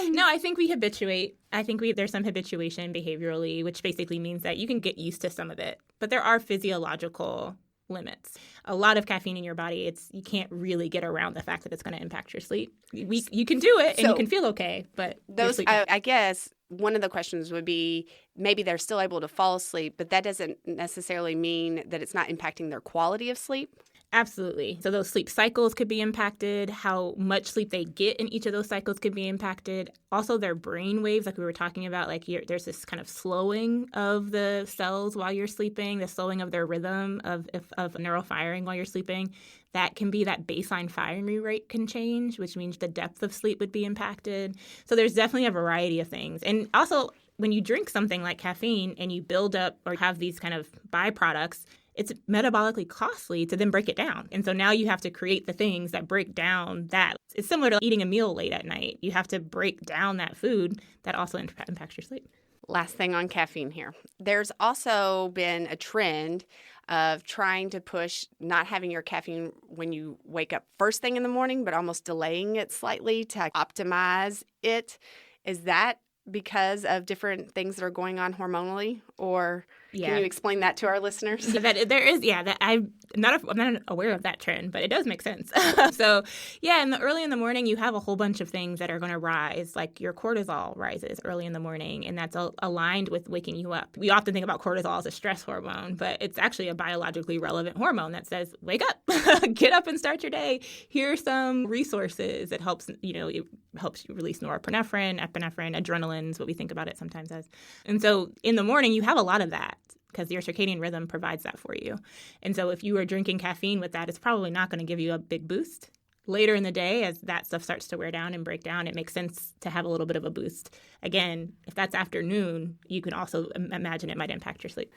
No, I think we habituate. I think there's some habituation behaviorally, which basically means that you can get used to some of it. But there are physiological limits. A lot of caffeine in your body, you can't really get around the fact that it's going to impact your sleep. You can do it and you can feel okay, but I guess one of the questions would be maybe they're still able to fall asleep, but that doesn't necessarily mean that it's not impacting their quality of sleep. Absolutely. So those sleep cycles could be impacted. How much sleep they get in each of those cycles could be impacted. Also, their brain waves, like we were talking about, there's this kind of slowing of the cells while you're sleeping, the slowing of their rhythm of neural firing while you're sleeping. That can be that baseline firing rate can change, which means the depth of sleep would be impacted. So there's definitely a variety of things. And also, when you drink something like caffeine and you build up or have these kind of byproducts, it's metabolically costly to then break it down. And so now you have to create the things that break down that. It's similar to eating a meal late at night. You have to break down that food that also impacts your sleep. Last thing on caffeine here. There's also been a trend of trying to push not having your caffeine when you wake up first thing in the morning, but almost delaying it slightly to optimize it. Is that because of different things that are going on hormonally, or can you explain that to our listeners? I'm not aware of that trend, but it does make sense. So, early in the morning, you have a whole bunch of things that are going to rise, like your cortisol rises early in the morning, and that's aligned with waking you up. We often think about cortisol as a stress hormone, but it's actually a biologically relevant hormone that says, wake up, get up and start your day. Here are some resources. It helps, it helps you release norepinephrine, epinephrine, adrenaline is what we think about it sometimes as. And so in the morning, you have a lot of that, because your circadian rhythm provides that for you. And so if you are drinking caffeine with that, it's probably not going to give you a big boost. Later in the day, as that stuff starts to wear down and break down, it makes sense to have a little bit of a boost. Again, if that's afternoon, you can also imagine it might impact your sleep.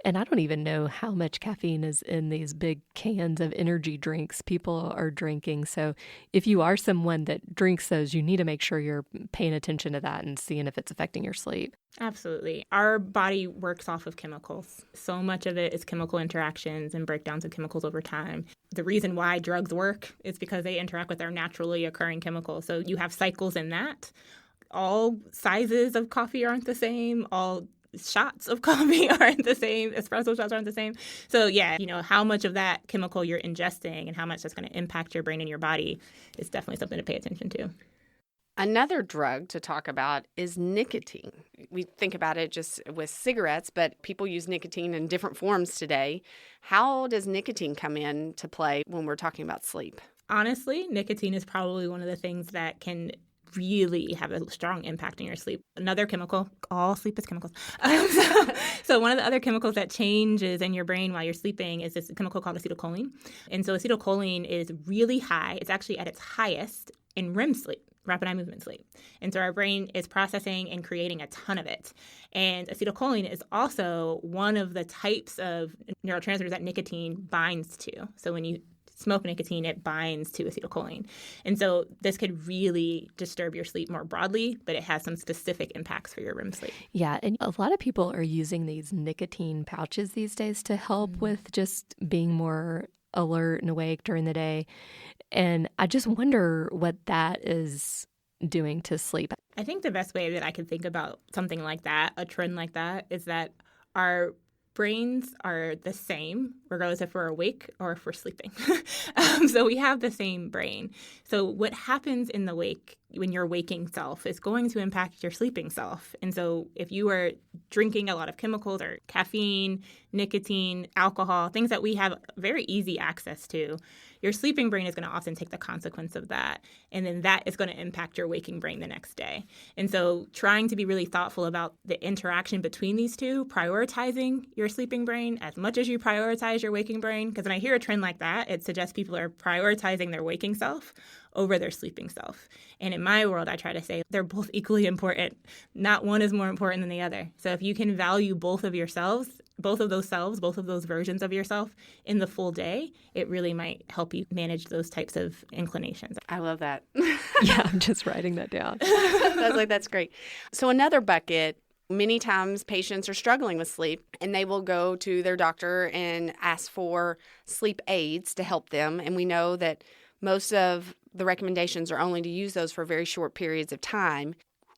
And I don't even know how much caffeine is in these big cans of energy drinks people are drinking. So if you are someone that drinks those, you need to make sure you're paying attention to that and seeing if it's affecting your sleep. Absolutely. Our body works off of chemicals. So much of it is chemical interactions and breakdowns of chemicals over time. The reason why drugs work is because they interact with our naturally occurring chemicals. So you have cycles in that. All sizes of coffee aren't the same. All shots of coffee aren't the same. Espresso shots aren't the same. So yeah, how much of that chemical you're ingesting and how much that's going to impact your brain and your body is definitely something to pay attention to. Another drug to talk about is nicotine. We think about it just with cigarettes, but people use nicotine in different forms today. How does nicotine come in to play when we're talking about sleep? Honestly, nicotine is probably one of the things that can really have a strong impact on your sleep. Another chemical, all sleep is chemicals. So one of the other chemicals that changes in your brain while you're sleeping is this chemical called acetylcholine. And so acetylcholine is really high. It's actually at its highest in REM sleep, rapid eye movement sleep. And so our brain is processing and creating a ton of it. And acetylcholine is also one of the types of neurotransmitters that nicotine binds to. So when you smoke nicotine, it binds to acetylcholine. And so this could really disturb your sleep more broadly, but it has some specific impacts for your REM sleep. Yeah, and a lot of people are using these nicotine pouches these days to help with just being more alert and awake during the day. And I just wonder what that is doing to sleep. I think the best way that I can think about something like that, a trend like that, is that our brains are the same, regardless if we're awake or if we're sleeping. So we have the same brain. So what happens in the wake when your waking self is going to impact your sleeping self. And so if you are drinking a lot of chemicals or caffeine, nicotine, alcohol, things that we have very easy access to, your sleeping brain is going to often take the consequence of that. And then that is going to impact your waking brain the next day. And so trying to be really thoughtful about the interaction between these two, prioritizing your sleeping brain as much as you prioritize your waking brain. Because when I hear a trend like that, it suggests people are prioritizing their waking self over their sleeping self. And in my world, I try to say they're both equally important. Not one is more important than the other. So if you can value both of yourselves, both of those selves, both of those versions of yourself in the full day, it really might help you manage those types of inclinations. I love that. Yeah, I'm just writing that down. I was like, that's great. So another bucket, many times patients are struggling with sleep and they will go to their doctor and ask for sleep aids to help them. And we know that most of the recommendations are only to use those for very short periods of time.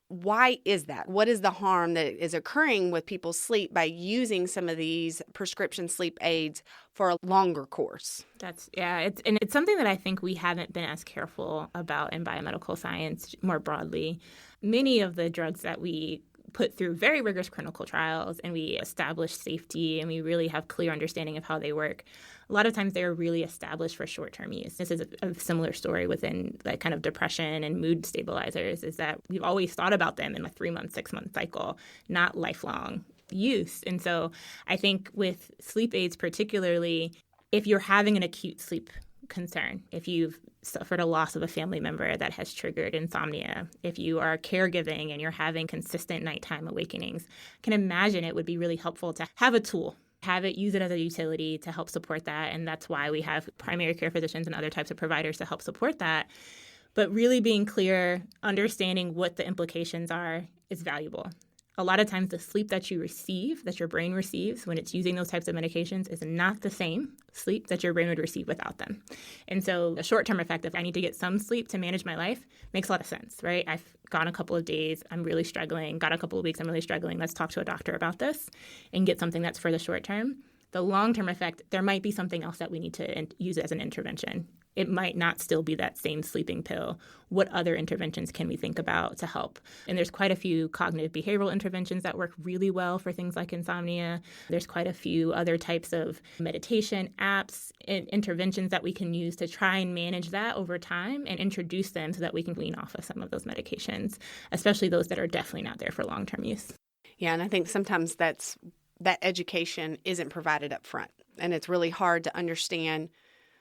Why is that? What is the harm that is occurring with people's sleep by using some of these prescription sleep aids for a longer course? It's something that I think we haven't been as careful about in biomedical science more broadly. Many of the drugs that we put through very rigorous clinical trials and we establish safety and we really have clear understanding of how they work, a lot of times they're really established for short-term use. This is a similar story within that kind of depression and mood stabilizers, is that we've always thought about them in a 3-month, 6-month cycle, not lifelong use. And so I think with sleep aids particularly, if you're having an acute sleep concern, if you've suffered a loss of a family member that has triggered insomnia, if you are caregiving and you're having consistent nighttime awakenings, I can imagine it would be really helpful to have a tool, use it as a utility to help support that. And that's why we have primary care physicians and other types of providers to help support that. But really being clear, understanding what the implications are is valuable. A lot of times the sleep that you receive, that your brain receives when it's using those types of medications is not the same sleep that your brain would receive without them. And so a short-term effect, if I need to get some sleep to manage my life, makes a lot of sense, right? I've gone a couple of days, I'm really struggling, got a couple of weeks, I'm really struggling. Let's talk to a doctor about this and get something that's for the short term. The long-term effect, there might be something else that we need to use as an intervention. It might not still be that same sleeping pill. What other interventions can we think about to help? And there's quite a few cognitive behavioral interventions that work really well for things like insomnia. There's quite a few other types of meditation apps and interventions that we can use to try and manage that over time and introduce them so that we can wean off of some of those medications, especially those that are definitely not there for long-term use. Yeah, and I think sometimes that education isn't provided up front. And it's really hard to understand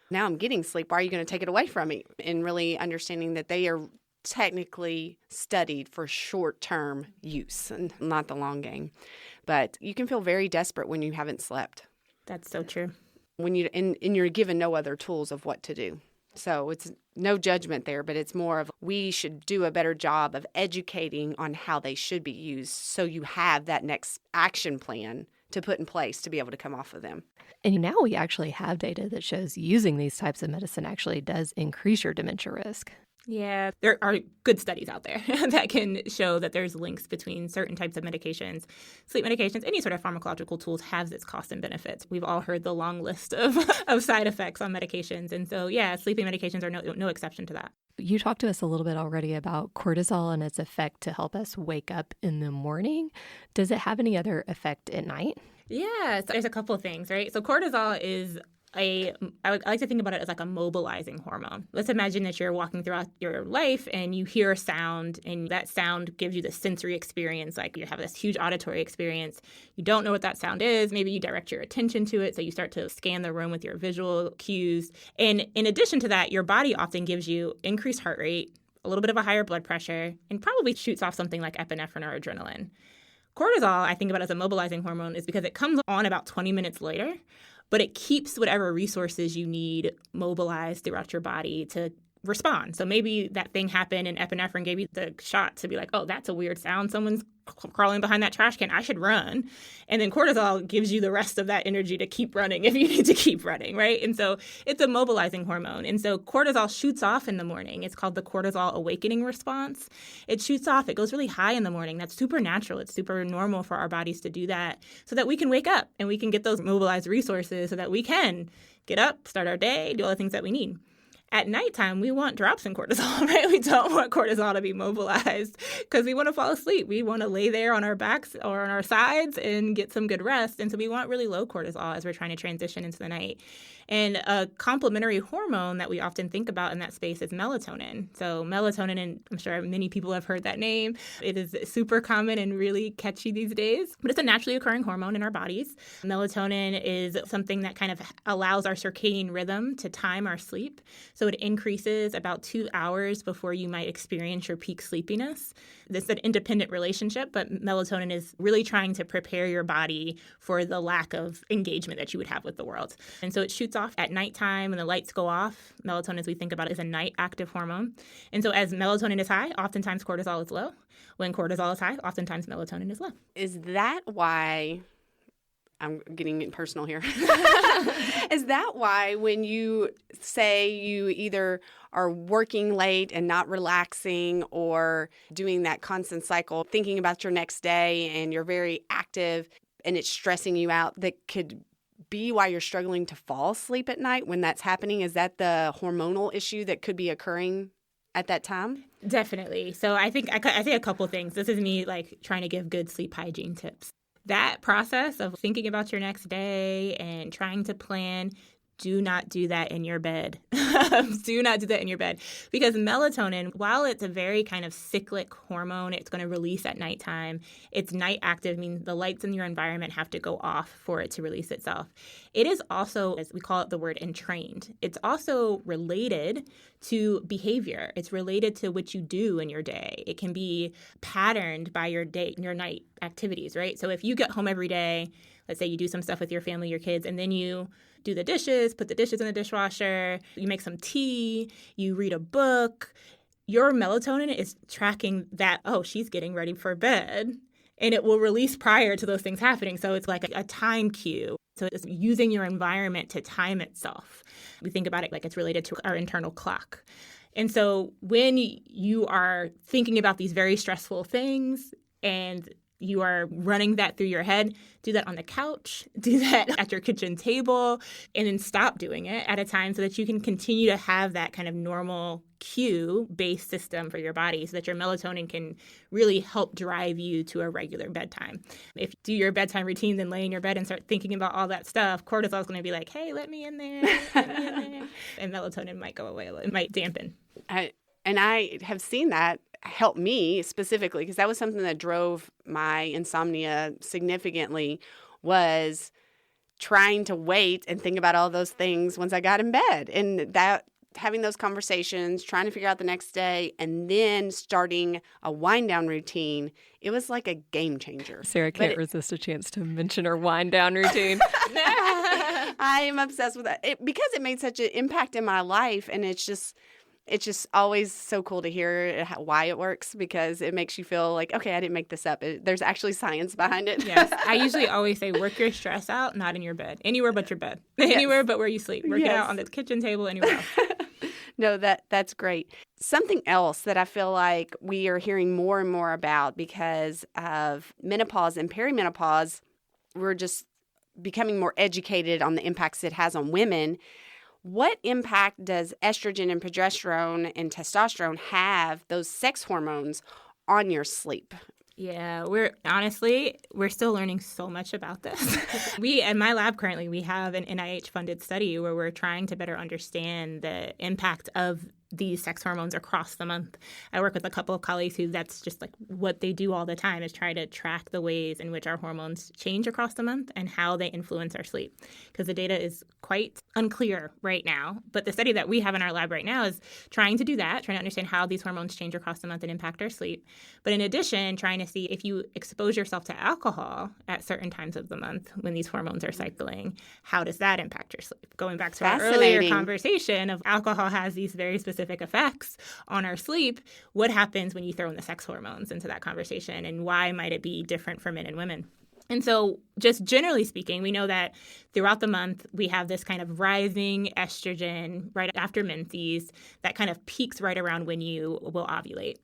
now I'm getting sleep. Why are you going to take it away from me? And really understanding that they are technically studied for short-term use and not the long game. But you can feel very desperate when you haven't slept. That's so true. When you and you're given no other tools of what to do. So it's no judgment there, but it's more of we should do a better job of educating on how they should be used so you have that next action plan to put in place to be able to come off of them. And now we actually have data that shows using these types of medicine actually does increase your dementia risk. Yeah, there are good studies out there that can show that there's links between certain types of medications, sleep medications, any sort of pharmacological tools has its costs and benefits. We've all heard the long list of side effects on medications. And so, yeah, sleeping medications are no exception to that. You talked to us a little bit already about cortisol and its effect to help us wake up in the morning. Does it have any other effect at night? Yeah, so there's a couple of things, right? So cortisol is I like to think about it as like a mobilizing hormone. Let's imagine that you're walking throughout your life and you hear a sound, and that sound gives you the sensory experience. Like you have this huge auditory experience. You don't know what that sound is. Maybe you direct your attention to it. So you start to scan the room with your visual cues. And in addition to that, your body often gives you increased heart rate, a little bit of a higher blood pressure, and probably shoots off something like epinephrine or adrenaline. Cortisol, I think about as a mobilizing hormone, is because it comes on about 20 minutes later, but it keeps whatever resources you need mobilized throughout your body to respond. So maybe that thing happened and epinephrine gave you the shot to be like, oh, that's a weird sound. Someone's crawling behind that trash can. I should run. And then cortisol gives you the rest of that energy to keep running if you need to keep running, right? And so it's a mobilizing hormone. And so cortisol shoots off in the morning. It's called the cortisol awakening response. It shoots off. It goes really high in the morning. That's super natural. It's super normal for our bodies to do that so that we can wake up and we can get those mobilized resources so that we can get up, start our day, do all the things that we need. At nighttime, we want drops in cortisol, right? We don't want cortisol to be mobilized because we want to fall asleep. We want to lay there on our backs or on our sides and get some good rest. And so we want really low cortisol as we're trying to transition into the night. And a complementary hormone that we often think about in that space is melatonin. So melatonin, and I'm sure many people have heard that name. It is super common and really catchy these days, but it's a naturally occurring hormone in our bodies. Melatonin is something that kind of allows our circadian rhythm to time our sleep. So it increases about 2 hours before you might experience your peak sleepiness. This is an independent relationship, but melatonin is really trying to prepare your body for the lack of engagement that you would have with the world. And so it shoots off at nighttime when the lights go off. Melatonin, as we think about it, is a night active hormone. And so as melatonin is high, oftentimes cortisol is low. When cortisol is high, oftentimes melatonin is low. Is that why... I'm getting personal here. Is that why when you say you either are working late and not relaxing or doing that constant cycle, thinking about your next day and you're very active and it's stressing you out, that could be why you're struggling to fall asleep at night when that's happening? Is that the hormonal issue that could be occurring at that time? Definitely. So I think I say a couple things. This is me like trying to give good sleep hygiene tips. That process of thinking about your next day and trying to plan, do not do that in your bed. Do not do that in your bed. Because melatonin, while it's a very kind of cyclic hormone, it's going to release at nighttime. It's night active, meaning the lights in your environment have to go off for it to release itself. It is also, as we call it the word, entrained. It's also related to behavior. It's related to what you do in your day. It can be patterned by your day, your night activities, right? So if you get home every day, let's say you do some stuff with your family, your kids, and then you do the dishes, put the dishes in the dishwasher, you make some tea, you read a book, your melatonin is tracking that, oh, she's getting ready for bed, and it will release prior to those things happening. So it's like a time cue. So it's using your environment to time itself. We think about it like it's related to our internal clock. And so when you are thinking about these very stressful things and you are running that through your head, do that on the couch, do that at your kitchen table, and then stop doing it at a time so that you can continue to have that kind of normal cue-based system for your body so that your melatonin can really help drive you to a regular bedtime. If you do your bedtime routine, then lay in your bed and start thinking about all that stuff, cortisol is going to be like, hey, let me in there, let me in there. And melatonin might go away a little. It might dampen. I have seen that help me specifically, because that was something that drove my insomnia significantly, was trying to wait and think about all those things once I got in bed. And that having those conversations, trying to figure out the next day, and then starting a wind down routine, it was like a game changer. Sarah can't resist a chance to mention her wind down routine. I am obsessed with that because it made such an impact in my life, and it's just always so cool to hear why it works, because it makes you feel like, okay, I didn't make this up. There's actually science behind it. Yes. I usually always say work your stress out, not in your bed. Anywhere but your bed. Yes. Anywhere but where you sleep. Work it out on the kitchen table, anywhere else. No, that's great. Something else that I feel like we are hearing more and more about because of menopause and perimenopause, we're just becoming more educated on the impacts it has on women. What impact does estrogen and progesterone and testosterone have, those sex hormones, on your sleep? Yeah, we're still learning so much about this. In my lab currently, we have an NIH-funded study where we're trying to better understand the impact of these sex hormones across the month. I work with a couple of colleagues who that's just like what they do all the time, is try to track the ways in which our hormones change across the month and how they influence our sleep. Because the data is quite unclear right now. But the study that we have in our lab right now is trying to do that, trying to understand how these hormones change across the month and impact our sleep. But in addition, trying to see if you expose yourself to alcohol at certain times of the month when these hormones are cycling, how does that impact your sleep? Going back to our earlier conversation of alcohol has these very specific effects on our sleep, what happens when you throw in the sex hormones into that conversation, and why might it be different for men and women? And so just generally speaking, we know that throughout the month, we have this kind of rising estrogen right after menses that kind of peaks right around when you will ovulate.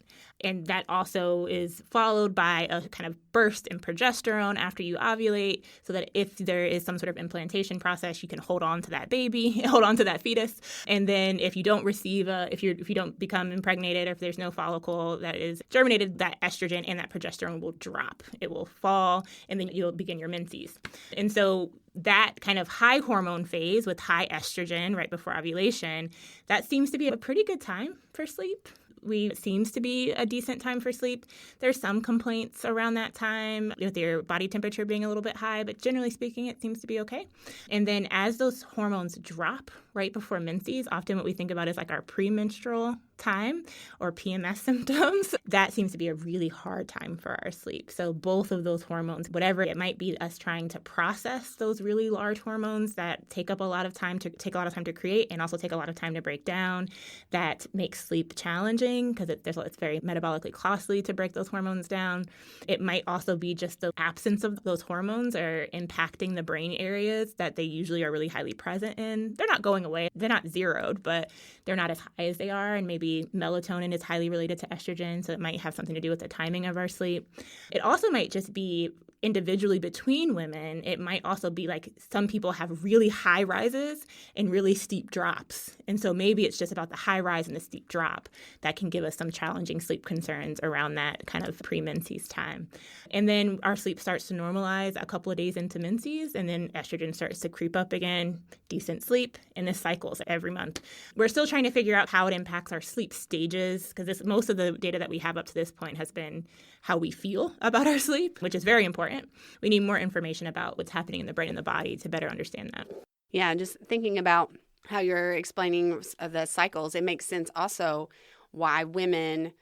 And that also is followed by a kind of burst in progesterone after you ovulate, so that if there is some sort of implantation process, you can hold on to that baby, hold on to that fetus. And then if you don't receive if you don't become impregnated, or if there's no follicle that is germinated, that estrogen and that progesterone will drop. It will fall, and then you'll begin your menses. And so that kind of high hormone phase with high estrogen right before ovulation, that seems to be a pretty good time for sleep. It seems to be a decent time for sleep. There's some complaints around that time with your body temperature being a little bit high, but generally speaking, it seems to be okay. And then as those hormones drop right before menses, often what we think about is like our premenstrual time or PMS symptoms. That seems to be a really hard time for our sleep. So both of those hormones, whatever it might be, us trying to process those really large hormones that take a lot of time to create, and also take a lot of time to break down, that makes sleep challenging because it's very metabolically costly to break those hormones down. It might also be just the absence of those hormones are impacting the brain areas that they usually are really highly present in. They're not going away. They're not zeroed, but they're not as high as they are. And maybe melatonin is highly related to estrogen, so it might have something to do with the timing of our sleep. It also might just be individually between women. It might also be like some people have really high rises and really steep drops. And so maybe it's just about the high rise and the steep drop that can give us some challenging sleep concerns around that kind of pre-menses time. And then our sleep starts to normalize a couple of days into menses, and then estrogen starts to creep up again, decent sleep, and this cycles every month. We're still trying to figure out how it impacts our sleep stages, because most of the data that we have up to this point has been how we feel about our sleep, which is very important. We need more information about what's happening in the brain and the body to better understand that. Yeah, just thinking about how you're explaining the cycles, it makes sense also why women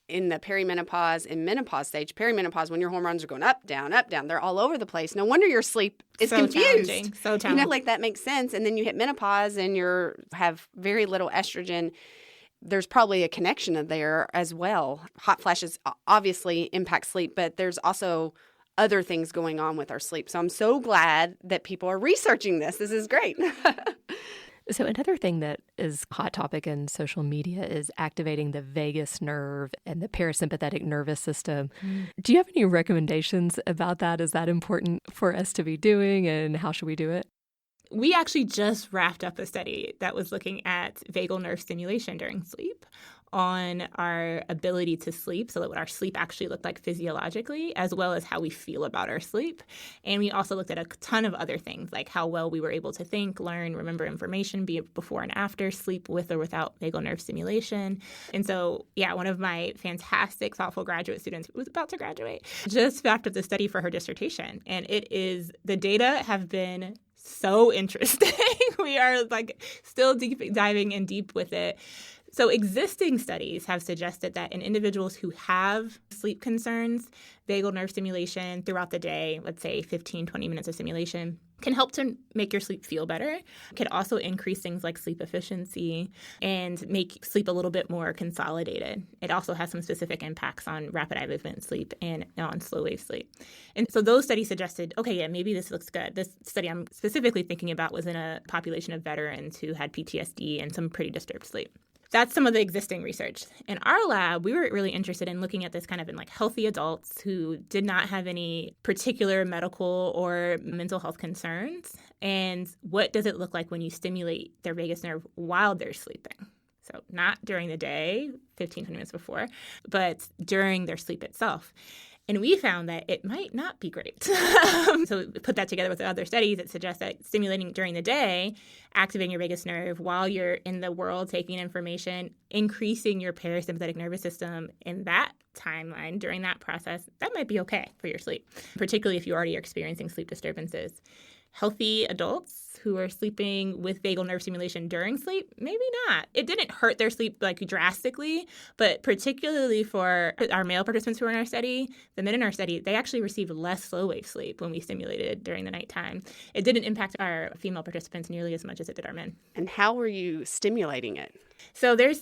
in the perimenopause and menopause stage, perimenopause, when your hormones are going up, down, they're all over the place. No wonder your sleep is confused. So challenging. Like that makes sense. And then you hit menopause and have very little estrogen. There's probably a connection there as well. Hot flashes obviously impact sleep, but there's also other things going on with our sleep. So I'm so glad that people are researching this. This is great. So another thing that is a hot topic in social media is activating the vagus nerve and the parasympathetic nervous system. Do you have any recommendations about that? Is that important for us to be doing, and how should we do it? We actually just wrapped up a study that was looking at vagal nerve stimulation during sleep on our ability to sleep, so that what our sleep actually looked like physiologically, as well as how we feel about our sleep. And we also looked at a ton of other things, like how well we were able to think, learn, remember information, be it before and after sleep with or without vagal nerve stimulation. And so, one of my fantastic, thoughtful graduate students who was about to graduate just wrapped up the study for her dissertation. And the data have been so interesting. We are like still deep diving in deep with it. So existing studies have suggested that in individuals who have sleep concerns, vagal nerve stimulation throughout the day, let's say 15, 20 minutes of stimulation, can help to make your sleep feel better. It could also increase things like sleep efficiency and make sleep a little bit more consolidated. It also has some specific impacts on rapid eye movement sleep and on slow wave sleep. And so those studies suggested, okay, yeah, maybe this looks good. This study I'm specifically thinking about was in a population of veterans who had PTSD and some pretty disturbed sleep. That's some of the existing research. In our lab, we were really interested in looking at this kind of in like healthy adults who did not have any particular medical or mental health concerns. And what does it look like when you stimulate their vagus nerve while they're sleeping? So not during the day, 15, 20 minutes before, but during their sleep itself. And we found that it might not be great. So we put that together with other studies that suggest that stimulating during the day, activating your vagus nerve while you're in the world taking information, increasing your parasympathetic nervous system in that timeline during that process, that might be okay for your sleep, particularly if you already are experiencing sleep disturbances. Healthy adults who are sleeping with vagal nerve stimulation during sleep, maybe not. It didn't hurt their sleep like drastically, but particularly for our male participants who were in our study, the men in our study, they actually received less slow wave sleep when we stimulated during the nighttime. It didn't impact our female participants nearly as much as it did our men. And how were you stimulating it? So there's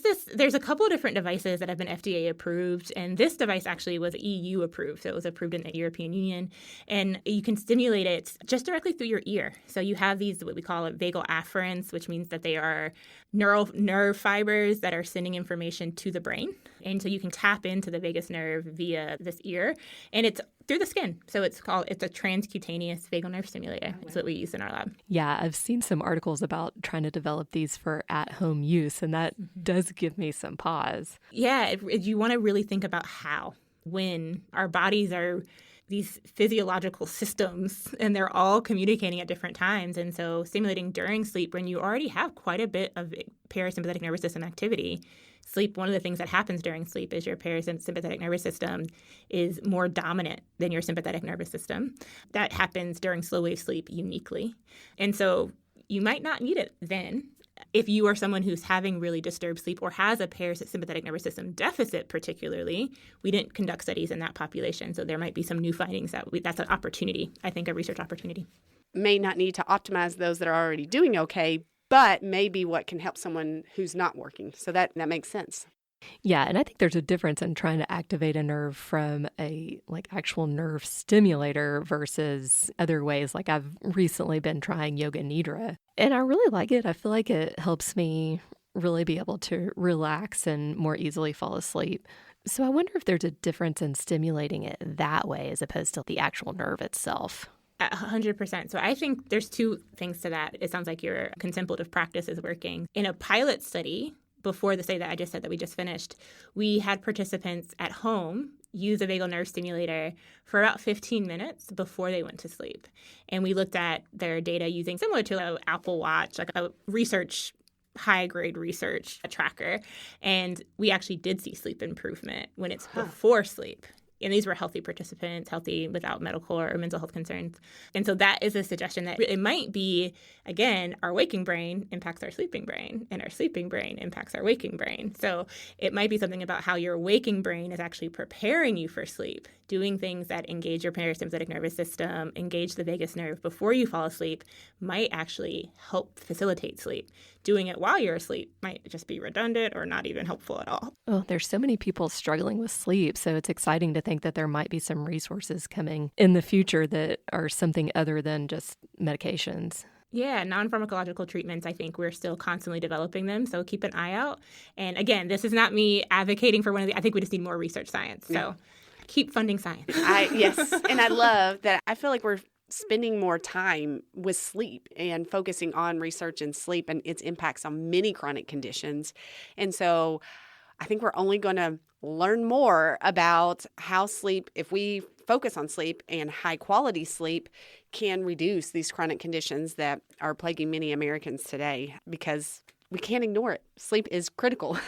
a couple of different devices that have been FDA approved, and this device actually was EU approved. So it was approved in the European Union, and you can stimulate it just directly through your ear. So you have these, what we call it, vagal afferents, which means that they are nerve fibers that are sending information to the brain. And so you can tap into the vagus nerve via this ear, and it's through the skin. So it's a transcutaneous vagal nerve stimulator. That's what we use in our lab. Yeah, I've seen some articles about trying to develop these for at-home use, and that does give me some pause. Yeah, you want to really think about how, when our bodies are these physiological systems and they're all communicating at different times. And so stimulating during sleep when you already have quite a bit of parasympathetic nervous system activity. Sleep, one of the things that happens during sleep is your parasympathetic nervous system is more dominant than your sympathetic nervous system. That happens during slow wave sleep uniquely. And so you might not need it then. If you are someone who's having really disturbed sleep or has a parasympathetic nervous system deficit particularly, we didn't conduct studies in that population. So there might be some new findings that's an opportunity, I think, a research opportunity. May not need to optimize those that are already doing okay, but maybe what can help someone who's not working. So that makes sense. Yeah, and I think there's a difference in trying to activate a nerve from a actual nerve stimulator versus other ways. Like I've recently been trying yoga nidra, and I really like it. I feel like it helps me really be able to relax and more easily fall asleep. So I wonder if there's a difference in stimulating it that way as opposed to the actual nerve itself. 100%. So I think there's two things to that. It sounds like your contemplative practice is working. In a pilot study, before the study that I just said that we just finished, we had participants at home use a vagal nerve stimulator for about 15 minutes before they went to sleep. And we looked at their data using similar to an Apple Watch, like a high-grade research tracker. And we actually did see sleep improvement when it's before sleep. And these were healthy participants, healthy without medical or mental health concerns. And so that is a suggestion that it might be, again, our waking brain impacts our sleeping brain, and our sleeping brain impacts our waking brain. So it might be something about how your waking brain is actually preparing you for sleep, doing things that engage your parasympathetic nervous system, engage the vagus nerve before you fall asleep, might actually help facilitate sleep. Doing it while you're asleep might just be redundant or not even helpful at all. Oh, there's so many people struggling with sleep, so it's exciting to think that there might be some resources coming in the future that are something other than just medications. Yeah, non-pharmacological treatments, I think we're still constantly developing them, so keep an eye out. And again, this is not me advocating for I think we just need more research science, so keep funding science. Yes, and I love that. I feel like we're spending more time with sleep and focusing on research and sleep and its impacts on many chronic conditions. And so I think we're only going to learn more about how sleep, if we focus on sleep and high quality sleep, can reduce these chronic conditions that are plaguing many Americans today, because we can't ignore it. Sleep is critical.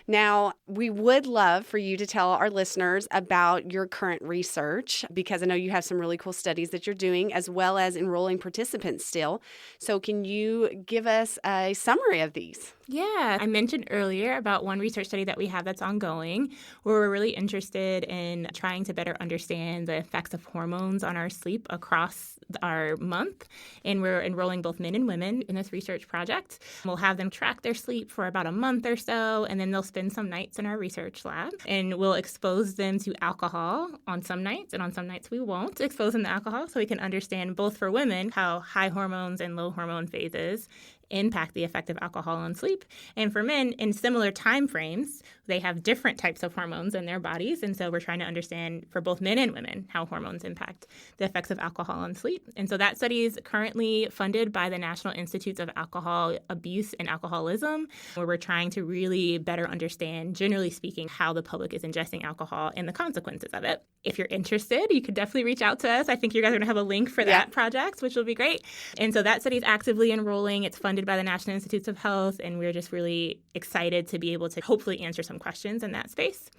Now, we would love for you to tell our listeners about your current research, because I know you have some really cool studies that you're doing, as well as enrolling participants still. So can you give us a summary of these? Yeah, I mentioned earlier about one research study that we have that's ongoing, where we're really interested in trying to better understand the effects of hormones on our sleep across our month. And we're enrolling both men and women in this research project. We'll have them track their sleep for about a month or so, and then they'll spend some nights in our research lab. And we'll expose them to alcohol on some nights, and on some nights we won't expose them to alcohol, so we can understand both for women how high hormones and low hormone phases impact the effect of alcohol on sleep. And for men, in similar time frames, they have different types of hormones in their bodies. And so we're trying to understand for both men and women how hormones impact the effects of alcohol on sleep. And so that study is currently funded by the National Institutes of Alcohol Abuse and Alcoholism, where we're trying to really better understand, generally speaking, how the public is ingesting alcohol and the consequences of it. If you're interested, you could definitely reach out to us. I think you guys are going to have a link for that project, which will be great. And so that study is actively enrolling. It's funded by the National Institutes of Health, and we're just really excited to be able to hopefully answer some questions in that space.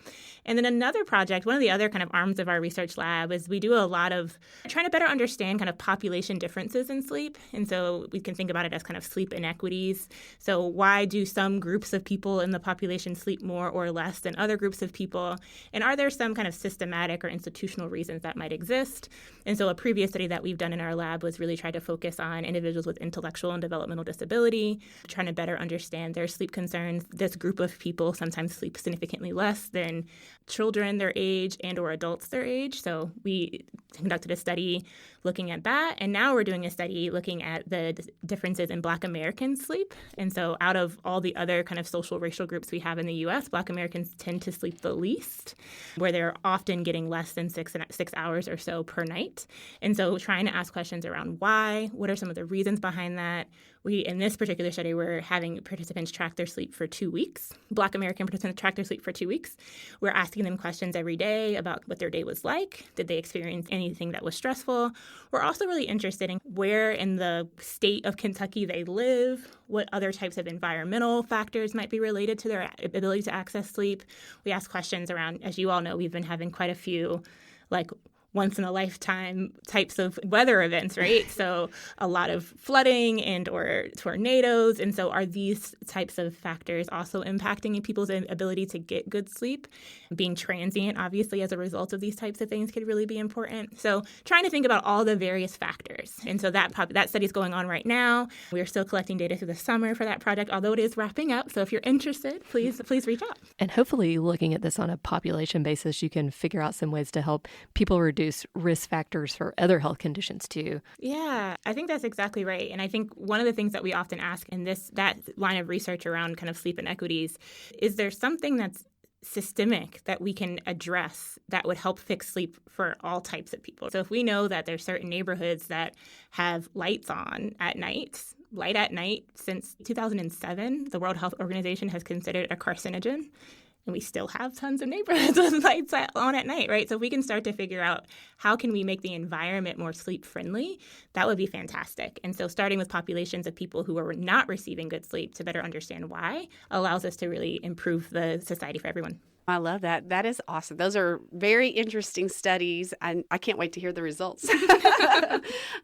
And then another project, one of the other kind of arms of our research lab, is we do a lot of trying to better understand kind of population differences in sleep. And so we can think about it as kind of sleep inequities. So why do some groups of people in the population sleep more or less than other groups of people? And are there some kind of systematic or institutional reasons that might exist? And so a previous study that we've done in our lab was really try to focus on individuals with intellectual and developmental disability, trying to better understand their sleep concerns. This group of people sometimes sleep significantly less than children their age and or adults their age. So we conducted a study looking at that. And now we're doing a study looking at the differences in Black American sleep. And so out of all the other kind of social racial groups we have in the U.S., Black Americans tend to sleep the least, where they're often getting less than 6 hours or so per night. And so trying to ask questions around why, what are some of the reasons behind that? In this particular study, we're having participants track their sleep for 2 weeks. Black American participants track their sleep for 2 weeks. We're asking them questions every day about what their day was like. Did they experience anything that was stressful? We're also really interested in where in the state of Kentucky they live, what other types of environmental factors might be related to their ability to access sleep. We ask questions around, as you all know, we've been having quite a few once-in-a-lifetime types of weather events, right? So a lot of flooding and or tornadoes. And so are these types of factors also impacting people's ability to get good sleep? Being transient, obviously, as a result of these types of things could really be important. So trying to think about all the various factors. And so that study is going on right now. We're still collecting data through the summer for that project, although it is wrapping up. So if you're interested, please reach out. And hopefully looking at this on a population basis, you can figure out some ways to help people reduce risk factors for other health conditions too. Yeah, I think that's exactly right. And I think one of the things that we often ask in that line of research around kind of sleep inequities, is there something that's systemic that we can address that would help fix sleep for all types of people? So if we know that there's certain neighborhoods that have lights on at night, light at night since 2007, the World Health Organization has considered it a carcinogen. And we still have tons of neighborhoods with lights on at night, right? So if we can start to figure out how can we make the environment more sleep-friendly, that would be fantastic. And so starting with populations of people who are not receiving good sleep to better understand why allows us to really improve the society for everyone. I love that. That is awesome. Those are very interesting studies, and I can't wait to hear the results.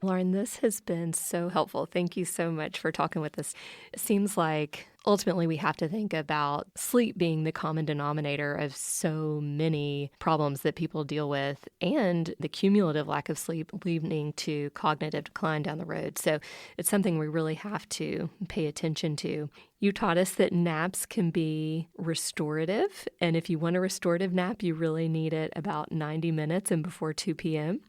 Lauren, this has been so helpful. Thank you so much for talking with us. It seems like ultimately we have to think about sleep being the common denominator of so many problems that people deal with, and the cumulative lack of sleep leading to cognitive decline down the road. So it's something we really have to pay attention to. You taught us that naps can be restorative, and if you want a restorative nap, you really need it about 90 minutes and before 2 p.m.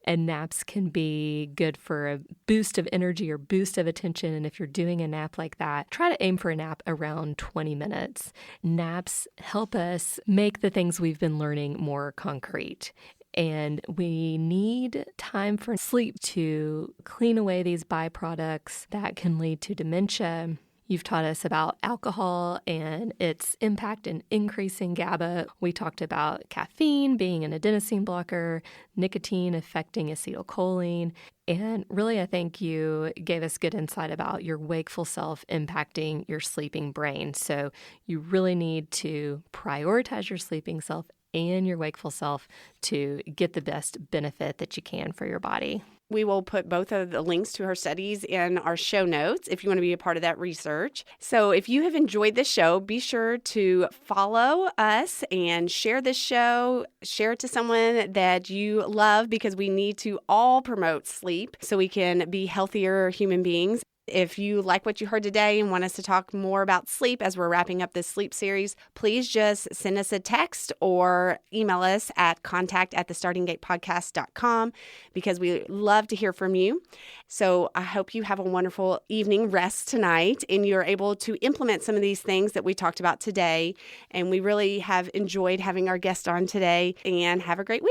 And naps can be good for a boost of energy or boost of attention, and if you're doing a nap like that, try to aim for a nap around 20 minutes. Naps help us make the things we've been learning more concrete. And we need time for sleep to clean away these byproducts that can lead to dementia. You've taught us about alcohol and its impact in increasing GABA. We talked about caffeine being an adenosine blocker, nicotine affecting acetylcholine, and really I think you gave us good insight about your wakeful self impacting your sleeping brain. So you really need to prioritize your sleeping self and your wakeful self to get the best benefit that you can for your body. We will put both of the links to her studies in our show notes if you want to be a part of that research. So if you have enjoyed this show, be sure to follow us and share this show. Share it to someone that you love, because we need to all promote sleep so we can be healthier human beings. If you like what you heard today and want us to talk more about sleep as we're wrapping up this sleep series, please just send us a text or email us at contact@thestartinggatepodcast.com, because we love to hear from you. So I hope you have a wonderful evening rest tonight and you're able to implement some of these things that we talked about today. And we really have enjoyed having our guest on today, and have a great week.